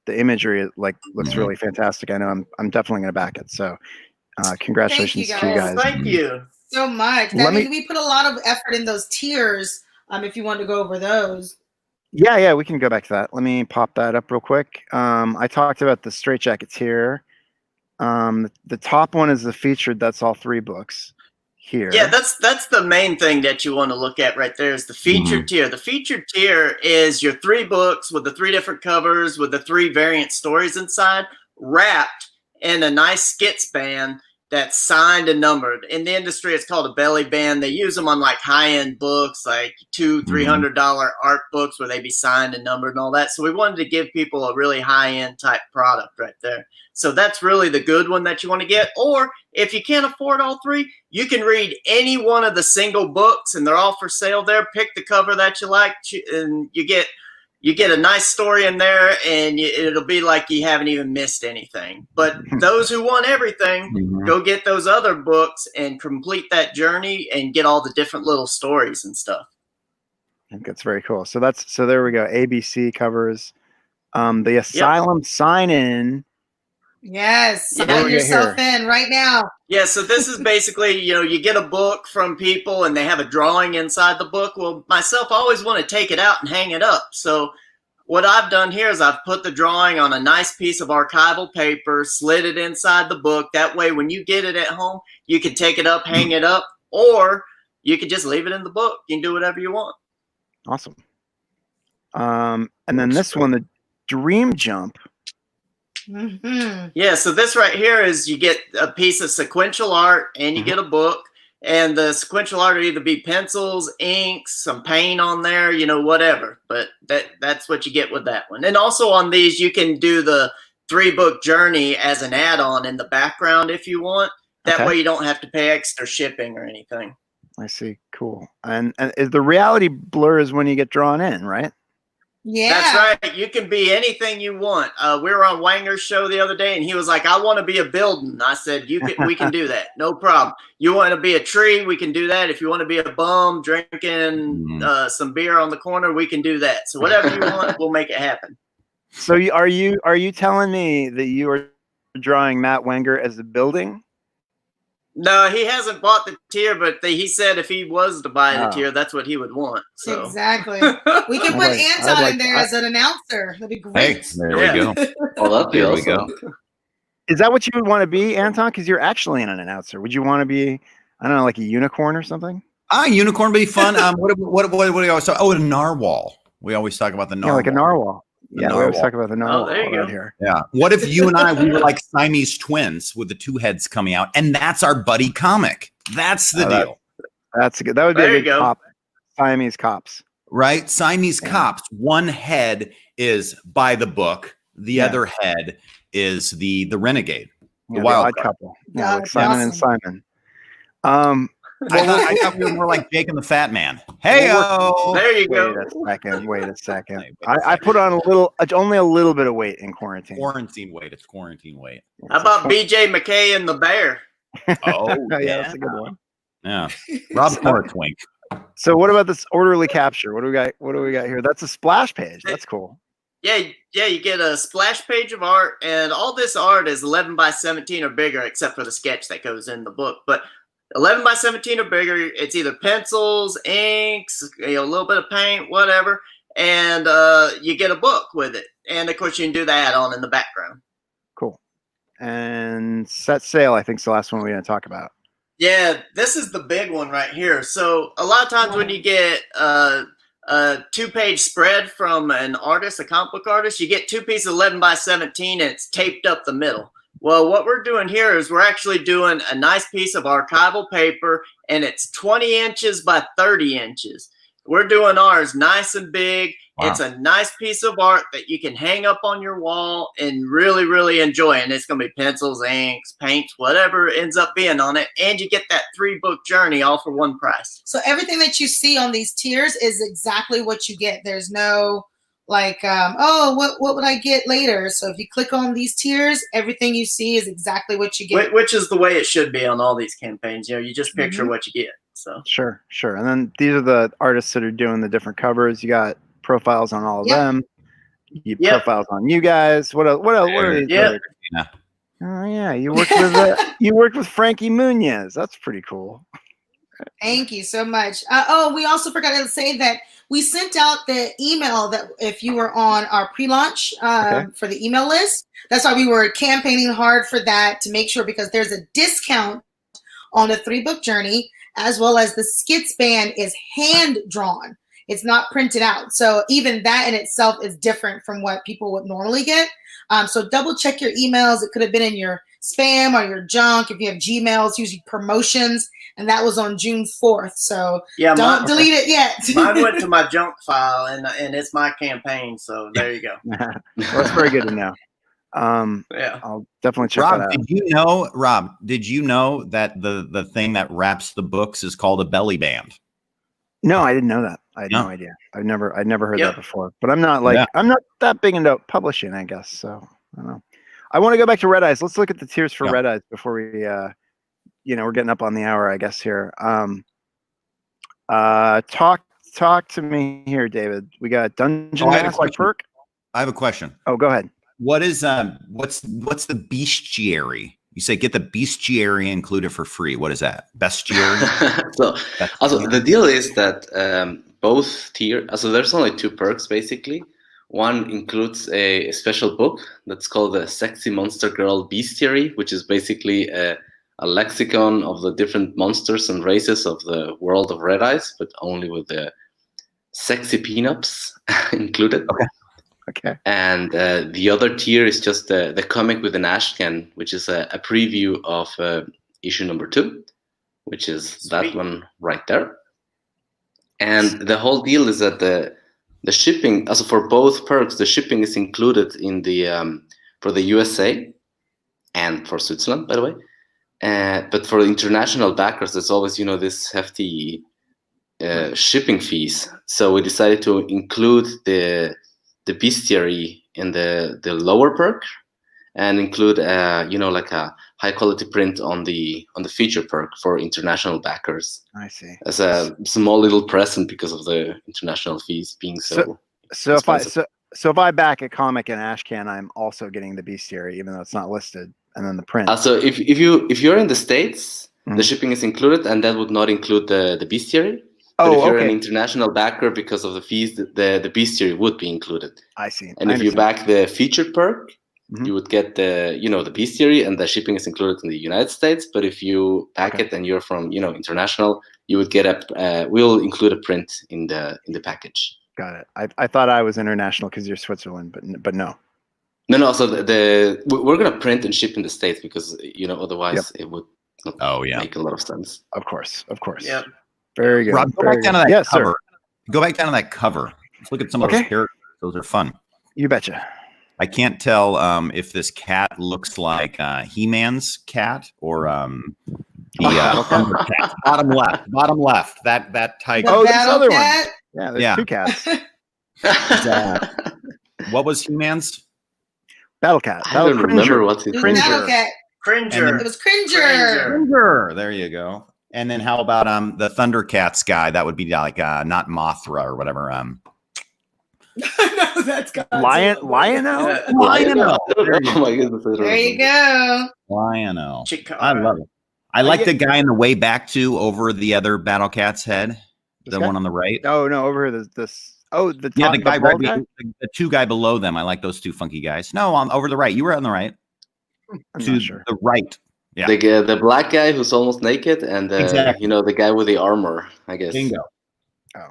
the imagery looks really fantastic. I know I'm definitely going to back it. So, congratulations to you guys. Thank you so much. We put a lot of effort in those tiers. If you want to go over those. Yeah, we can go back to that. Let me pop that up real quick. I talked about the straitjacket tier. The top one is the featured. That's all 3 books here. Yeah, that's the main thing that you want to look at right there is the featured tier. The featured tier is your 3 books with the 3 different covers with the 3 variant stories inside, wrapped in a nice Skits band. that's signed and numbered. In the industry, it's called a belly band. They use them on like high-end books, like $200-$300 art books where they be signed and numbered and all that. So we wanted to give people a really high-end type product right there. So that's really the good one that you want to get. Or if you can't afford all three, you can read any one of the single books, and they're all for sale there. Pick the cover that you like, and you get a nice story in there, and it'll be like you haven't even missed anything. But those who want everything, go get those other books and complete that journey and get all the different little stories and stuff. I think that's very cool. So there we go. ABC covers. The Asylum sign-in. Yes, sign yourself in right now. Yeah, so this is basically, you get a book from people and they have a drawing inside the book. Well, myself, I always want to take it out and hang it up. So what I've done here is I've put the drawing on a nice piece of archival paper, slid it inside the book. That way, when you get it at home, you can take it up, hang it up, or you can just leave it in the book. You can do whatever you want. Awesome. And then this one, the Dream Jump. Yeah, so this right here is you get a piece of sequential art and you get a book, and the sequential art will either be pencils, inks, some paint on there, whatever. But that's what you get with that one. And also on these, you can do the 3-book journey as an add-on in the background if you want. That way you don't have to pay extra shipping or anything. I see. Cool. And the reality blur is when you get drawn in, right? Yeah, that's right. You can be anything you want. We were on Wanger's show the other day, and he was like, "I want to be a building." I said, "We can do that, no problem. You want to be a tree? We can do that. If you want to be a bum drinking some beer on the corner, we can do that. So whatever you want, we'll make it happen." So are you telling me that you are drawing Matt Wenger as a building? No, he hasn't bought the tier, but he said if he was to buy the tier, that's what he would want. So. Exactly. We can put Anton in there as an announcer. That'd be great. Hey, there we go. Oh, that'd be awesome. Go. Is that what you would want to be, Anton? Because you're actually an announcer. Would you want to be, I don't know, like a unicorn or something? Unicorn would be fun. What do we always talk? Oh, a narwhal. We always talk about the narwhal. Yeah, like a narwhal. Yeah, we always talk about the narwhal there you go. here. Yeah. What if you and we were like Siamese twins with the 2 heads coming out, and that's our buddy comic? That's the deal. That's good. That would be a good cop. Siamese cops. Right? Siamese cops. One head is by the book. The other head is the renegade. The wild couple. Yeah, like Simon and Simon. I thought we were more like Jake and the Fat Man. Hey-o! There you go. Wait a second. I put on only a little bit of weight in quarantine. Quarantine weight. It's quarantine weight. How about BJ McKay and the bear? Oh, yeah, that's a good one. Yeah. Rob Twink. So what about this orderly capture? What do we got here? That's a splash page. That's cool. Yeah, you get a splash page of art, and all this art is 11 by 17 or bigger, except for the sketch that goes in the book. But 11 by 17 or bigger, it's either pencils, inks, a little bit of paint, whatever, and you get a book with it. And, of course, you can do the add-on in the background. Cool. And Set Sail, I think, is the last one we're going to talk about. Yeah, this is the big one right here. So a lot of times when you get a 2-page spread from an artist, a comic book artist, you get 2 pieces of 11 by 17 and it's taped up the middle. Well, what we're doing here is we're actually doing a nice piece of archival paper, and it's 20 inches by 30 inches. We're doing ours nice and big. Wow. It's a nice piece of art that you can hang up on your wall and really, really enjoy. And it's going to be pencils, inks, paints, whatever it ends up being on it. And you get that 3-book journey all for one price. So everything that you see on these tiers is exactly what you get. There's no like, what would I get later? So if you click on these tiers, everything you see is exactly what you get. Which is the way it should be on all these campaigns. You just picture what you get. So Sure. And then these are the artists that are doing the different covers. You got profiles on all of them. Profiles on you guys. What else? What are these? Oh yeah, you worked with Frankie Muniz. That's pretty cool. Thank you so much. We also forgot to say that we sent out the email that if you were on our pre-launch for the email list. That's why we were campaigning hard for that to make sure, because there's a discount on the 3-book journey, as well as the skits band is hand drawn. It's not printed out. So even that in itself is different from what people would normally get. So double check your emails. It could have been in your spam or your junk. If you have Gmail, it's usually promotions, and that was on June 4th. So Yeah, don't delete it yet. mine went to my junk file, and it's my campaign. So there you go. Well, that's very good to know. Yeah. I'll definitely check that Rob, out. did you know that the thing that wraps the books is called a belly band? No, I didn't know that. I had No. no idea. I'd never heard Yep. that before. But I'm not like I'm not that big into publishing, I guess. So I don't know. I want to go back to Red Eyes. Let's look at the tiers for Yeah. Red Eyes before we we're getting up on the hour, I guess here. Talk to me here, David. We got Dungeon I had a Master question. perk. I have a question. Oh, go ahead. What is what's the bestiary? You say get the bestiary included for free. What is that? Bestiary? So also the deal is that both tier. So there's only 2 perks basically. One includes a special book that's called the Sexy Monster Girl Bestiary, which is basically a lexicon of the different monsters and races of the world of Red Eyes, but only with the sexy pinups included. Okay. And the other tier is just the comic with an ashcan, which is a preview of issue number 2, which is that one right there. And the whole deal is that the shipping, also for both perks, the shipping is included in the for the USA and for Switzerland, by the way. But for international backers, there's always this hefty shipping fees. So we decided to include the bestiary in the lower perk and include like a high quality print on the feature perk for international backers. I see. As a small little present because of the international fees being so expensive. If I back a comic in Ashcan, I'm also getting the bestiary, even though it's not listed, and then the print. So if you're in the States, the shipping is included, and that would not include the bestiary. But if you're an international backer, because of the fees, the bestiary would be included. I see. And if you back the featured perk, you would get the the bestiary, and the shipping is included in the United States. But if you back it and you're from international, you would get we'll include a print in the package. Got it. I thought I was international because you're Switzerland, but no. No. So we're gonna print and ship in the States because otherwise it would not make a lot of sense. Of course. Yep. Very good. Rob, go back down to that cover. Sir. Go back down to that cover. Let's look at some of those characters. Those are fun. You betcha. I can't tell if this cat looks like He-Man's cat or the cat. Bottom left. That tiger. Oh, this other one. Cat? Yeah, there's 2 cats. What was He-Man's? Battle Cat. I don't remember what's it. Battle Cat. Cringer. It was Cringer. Cringer. There you go. And then how about the Thundercats guy? That would be like not Mothra or whatever. No, that's Godzilla. Lionel. Lionel. Oh my goodness! There you go. Lionel. Chicago. I love it. I like the guy in the way back too, over the other Battle Cat's head. The one on the right. Oh no, over here. There's this. Oh, the guy bald right, the 2 guy below them. I like those 2 funky guys. No, over the right. You were on the right. I'm To not sure. the right. Yeah. The black guy who's almost naked, and Exactly. the guy with the armor, I guess. Bingo. Oh.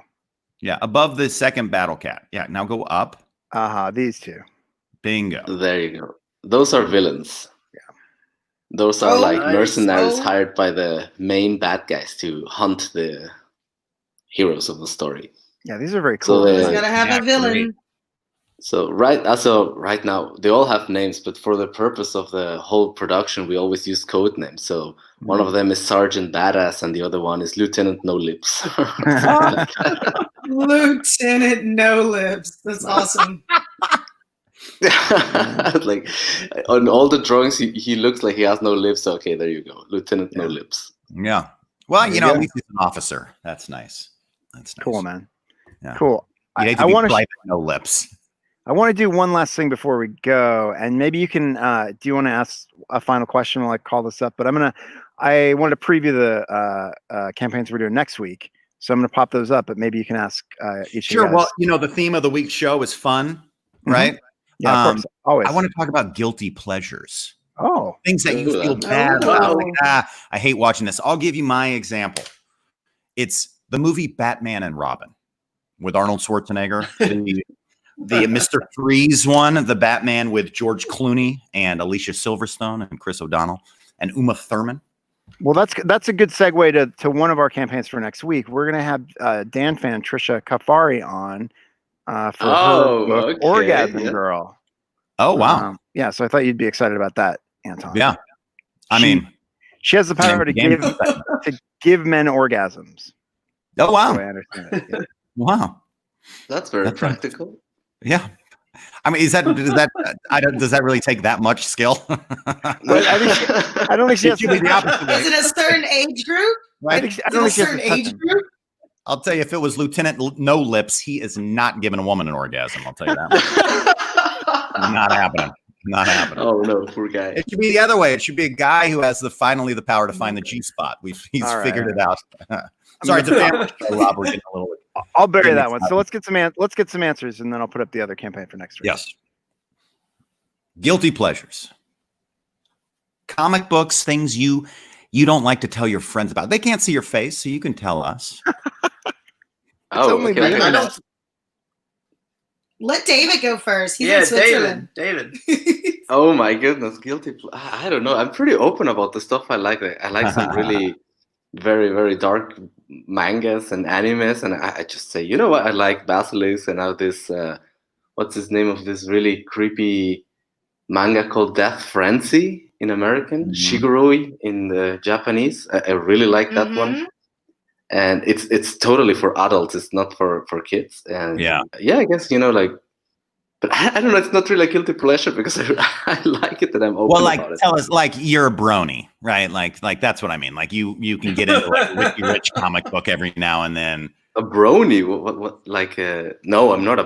Yeah, above the second Battle Cat. Yeah, now go up. These 2. Bingo. There you go. Those are villains. Yeah. Those are like nice. mercenaries hired by the main bad guys to hunt the heroes of the story. Yeah, these are very cool. So You gotta have a villain. great. So right now they all have names, but for the purpose of the whole production, we always use code names. So one of them is Sergeant Badass, and the other one is Lieutenant No Lips. Lieutenant No Lips. That's awesome. Like on all the drawings, he looks like he has no lips. Okay, there you go, Lieutenant No Lips. Yeah. Well, There you at go. least he's an officer. That's nice. That's nice. Cool, man. Yeah. Cool. You hate I to be want to. private, no lips. I want to do one last thing before we go, and maybe you can. Do you want to ask a final question while I call this up? But I wanted to preview the campaigns we're doing next week, so I'm gonna pop those up. But maybe you can ask each. Sure. Of you guys. Well, the theme of the week's show is fun, right? Yeah, of course. Always. I want to talk about guilty pleasures. Oh, Things that you feel bad about. Like, I hate watching this. I'll give you my example. It's the movie Batman and Robin with Arnold Schwarzenegger. the Mr. Freeze one, the Batman with George Clooney and Alicia Silverstone and Chris O'Donnell and Uma Thurman. Well, that's a good segue to one of our campaigns for next week. We're gonna have Dan fan Trisha Kafari on for her book, Orgasm Girl. Oh wow! Yeah, so I thought you'd be excited about that, Anton. Yeah, I mean, she has the power to give men orgasms. Oh wow! That's the way I understand it. Yeah. Wow, that's very practical. Yeah. I mean, does that really take that much skill? I don't think she has to be the opposite. Is it a certain age group? Right. I don't think she has a certain age group. I'll tell you, if it was Lieutenant No Lips, he is not giving a woman an orgasm. I'll tell you that. Not happening. Not happening. Oh no, poor guy. It should be the other way. It should be a guy who has finally the power to find the G spot. He's figured it out. Sorry, it's a family show, Rob. We're getting a little. I'll bury that one. So let's get some answers, and then I'll put up the other campaign for next week. Yes. Guilty pleasures. Comic books, things you don't like to tell your friends about. They can't see your face, so you can tell us. Let David go first. He's in Switzerland. David. Oh my goodness, I don't know. I'm pretty open about the stuff I like. I like some really very, very dark mangas and animes, and I just say, you know what? I like Basilisk and now this. What's his name of this really creepy manga called Death Frenzy in American, Shigurui in the Japanese. I really like that one. And it's totally for adults. It's not for kids. And yeah, I guess, but I don't know. It's not really a guilty pleasure because I like it and I'm open about it. Tell us, you're a brony, right? Like that's what I mean. Like you can get into a Ricky Rich comic book every now and then. A brony? What? No, I'm not a.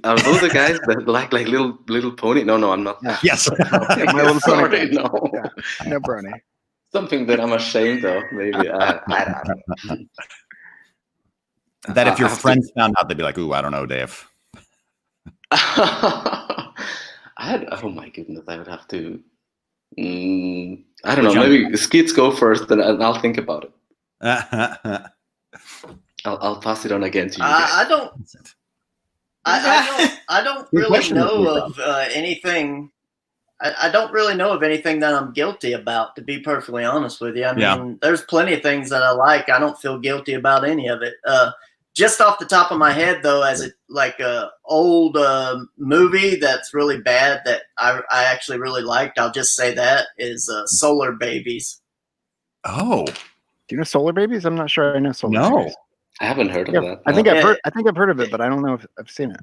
Are those the guys that like little pony? No, I'm not. Yeah. Yes. My Little Pony. No. Yeah, no brony. Something that I'm ashamed of, maybe. I don't know. That if your friends found out, they'd be like, "Ooh, I don't know, Dave." Oh my goodness, I would have to. I don't know. Maybe Skits go first, and I'll think about it. I'll pass it on again to you. I don't really know of anything. I don't really know of anything that I'm guilty about, to be perfectly honest with you. I mean, there's plenty of things that I like. I don't feel guilty about any of it. Just off the top of my head, though, as a old movie that's really bad that I actually really liked, I'll just say that is Solar Babies. Oh, do you know Solar Babies? I'm not sure I know Solar Babies. I haven't heard of that. I think I've heard of it, but I don't know if I've seen it.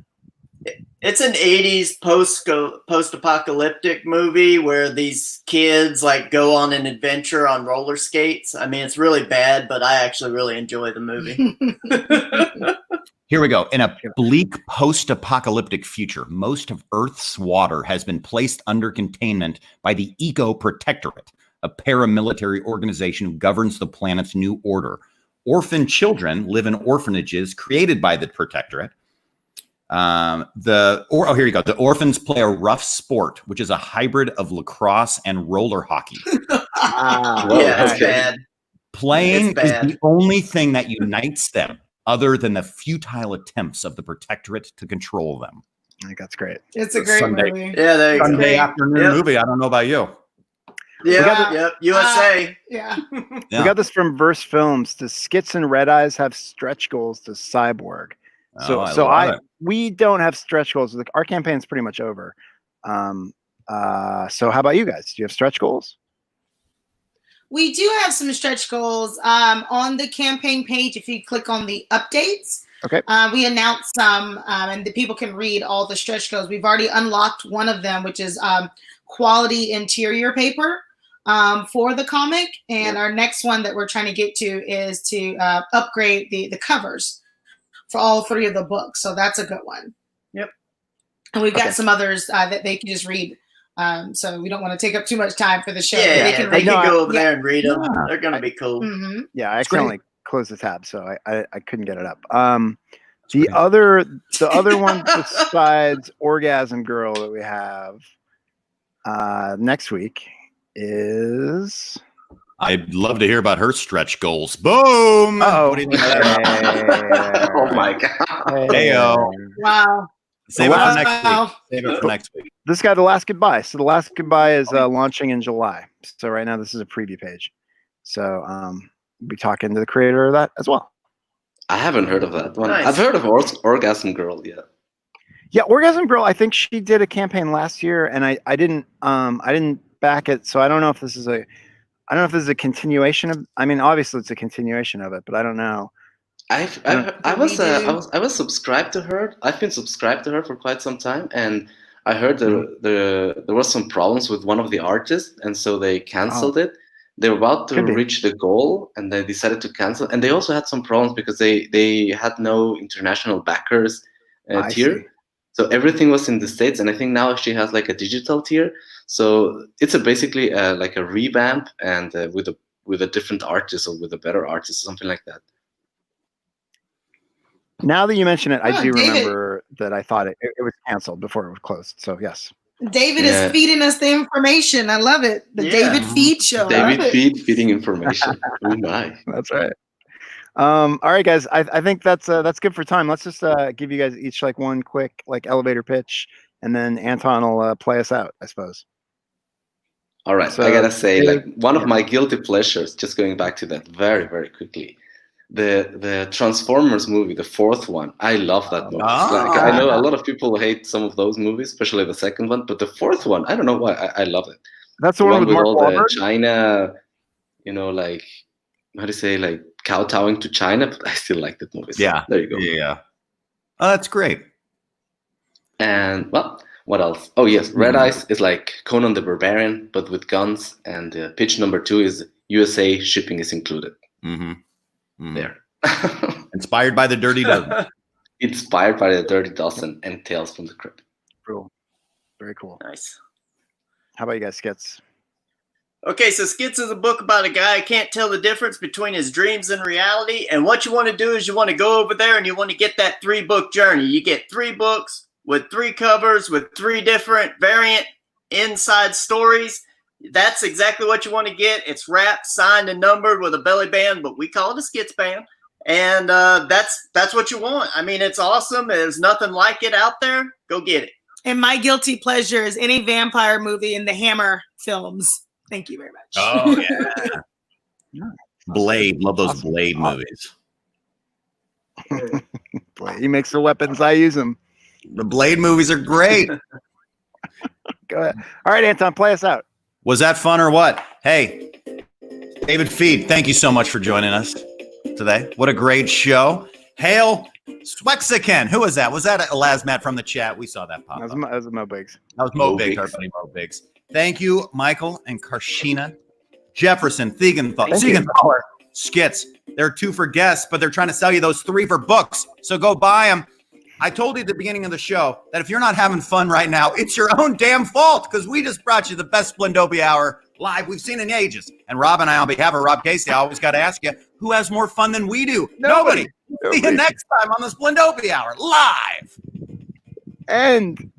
It's an 80s post-apocalyptic movie where these kids go on an adventure on roller skates. I mean, it's really bad, but I actually really enjoy the movie. Here we go. In a bleak post-apocalyptic future, most of Earth's water has been placed under containment by the Eco Protectorate, a paramilitary organization who governs the planet's new order. Orphan children live in orphanages created by the Protectorate. Here you go. The orphans play a rough sport, which is a hybrid of lacrosse and roller hockey. It's bad. Playing is the only thing that unites them, other than the futile attempts of the Protectorate to control them. I think that's great. It's a great movie. Yeah, there you go. Sunday afternoon movie. I don't know about you. Yeah, USA. We got this from Verse Films. Does Skits and Red Eyes have stretch goals to Cyborg? We don't have stretch goals. Our campaign's pretty much over. So how about you guys? Do you have stretch goals? We do have some stretch goals on the campaign page. If you click on the updates, we announced some, and the people can read all the stretch goals. We've already unlocked one of them, which is quality interior paper for the comic. And our next one that we're trying to get to is to upgrade the covers for all 3 of the books. So that's a good one. Yep. And we've got some others that they can just read. So we don't want to take up too much time for the show. They can go over there and read them. They're going to be cool. Mm-hmm. Yeah, I accidentally closed the tab, so I couldn't get it up. The other one besides Orgasm Girl that we have next week is... I'd love to hear about her stretch goals. Boom! Oh, what do you think of that? Oh my God. Heyo. Wow. Save it for Wow. next week. Save it for next week. This guy, The Last Goodbye. So The Last Goodbye is launching in July. So right now this is a preview page. So we'll be talking to the creator of that as well. I haven't heard of that one. Nice. I've heard of Orgasm Girl, yeah. Yeah, Orgasm Girl. I think she did a campaign last year, and I didn't back it. So I don't know if this is a continuation of. I mean, obviously it's a continuation of it, but I don't know. I was subscribed to her. I've been subscribed to her for quite some time, and I heard there was some problems with one of the artists, and so they canceled it. They were about to reach the goal, and they decided to cancel. And they also had some problems because they had no international backers tier. So everything was in the States, and I think now she has like a digital tier. So it's basically like a revamp, and with a different artist or with a better artist or something like that. Now that you mention it, I do David. remember that I thought it was canceled before it was closed. So yes. David is feeding us the information. I love it. The David Feed Show. David feeding information. Oh my. That's right. All right, guys. I think that's good for time. Let's just give you guys each like one quick like elevator pitch, and then Anton will play us out, I suppose. All right. So, I gotta say, like one of my guilty pleasures. Just going back to that very, very quickly. The Transformers movie, the fourth one, I love that movie. Like, I know a lot of people hate some of those movies, especially the second one, but the fourth one, I don't know why, I love it. That's the one with Mark all Wahlberg? the China, like how do you say, like kowtowing to China, but I still like that movie. So there you go. Yeah. Oh, that's great. And well, what else? Oh yes, Red Eyes is like Conan the Barbarian, but with guns. And pitch number 2 is USA shipping is included. There. Inspired by the Dirty Dozen. Inspired by the Dirty Dozen and Tales from the Crypt. Cool. Very cool. Nice. How about you guys, Skits? Okay, so Skits is a book about a guy who can't tell the difference between his dreams and reality. And what you want to do is you want to go over there and you want to get that 3-book journey. You get 3 books with 3 covers with 3 different variant inside stories. That's exactly what you want to get. It's wrapped, signed, and numbered with a belly band, but we call it a Skits band. And that's what you want. I mean, it's awesome. There's nothing like it out there. Go get it. And my guilty pleasure is any vampire movie in the Hammer films. Thank you very much. Oh, yeah. Blade. Love those Blade movies. Boy, he makes the weapons. I use them. The Blade movies are great. Go ahead. All right, Anton, play us out. Was that fun or what? Hey, David Feed, thank you so much for joining us today. What a great show. Hail Swexican. Who was that? Was that a Lasmat from the chat? We saw that pop up. That was Mo Biggs. That was Mo Biggs, our buddy Mo Biggs. Thank you, Michael and Karshina. Jefferson, Siegenthaler, Skits. There are 2 for guests, but they're trying to sell you those 3 for books. So go buy them. I told you at the beginning of the show that if you're not having fun right now, it's your own damn fault, because we just brought you the best Splendopia hour live we've seen in ages. And Rob and I, on behalf of Rob Casey, I always got to ask you, who has more fun than we do? Nobody. See you next time on the Splendopia hour live. And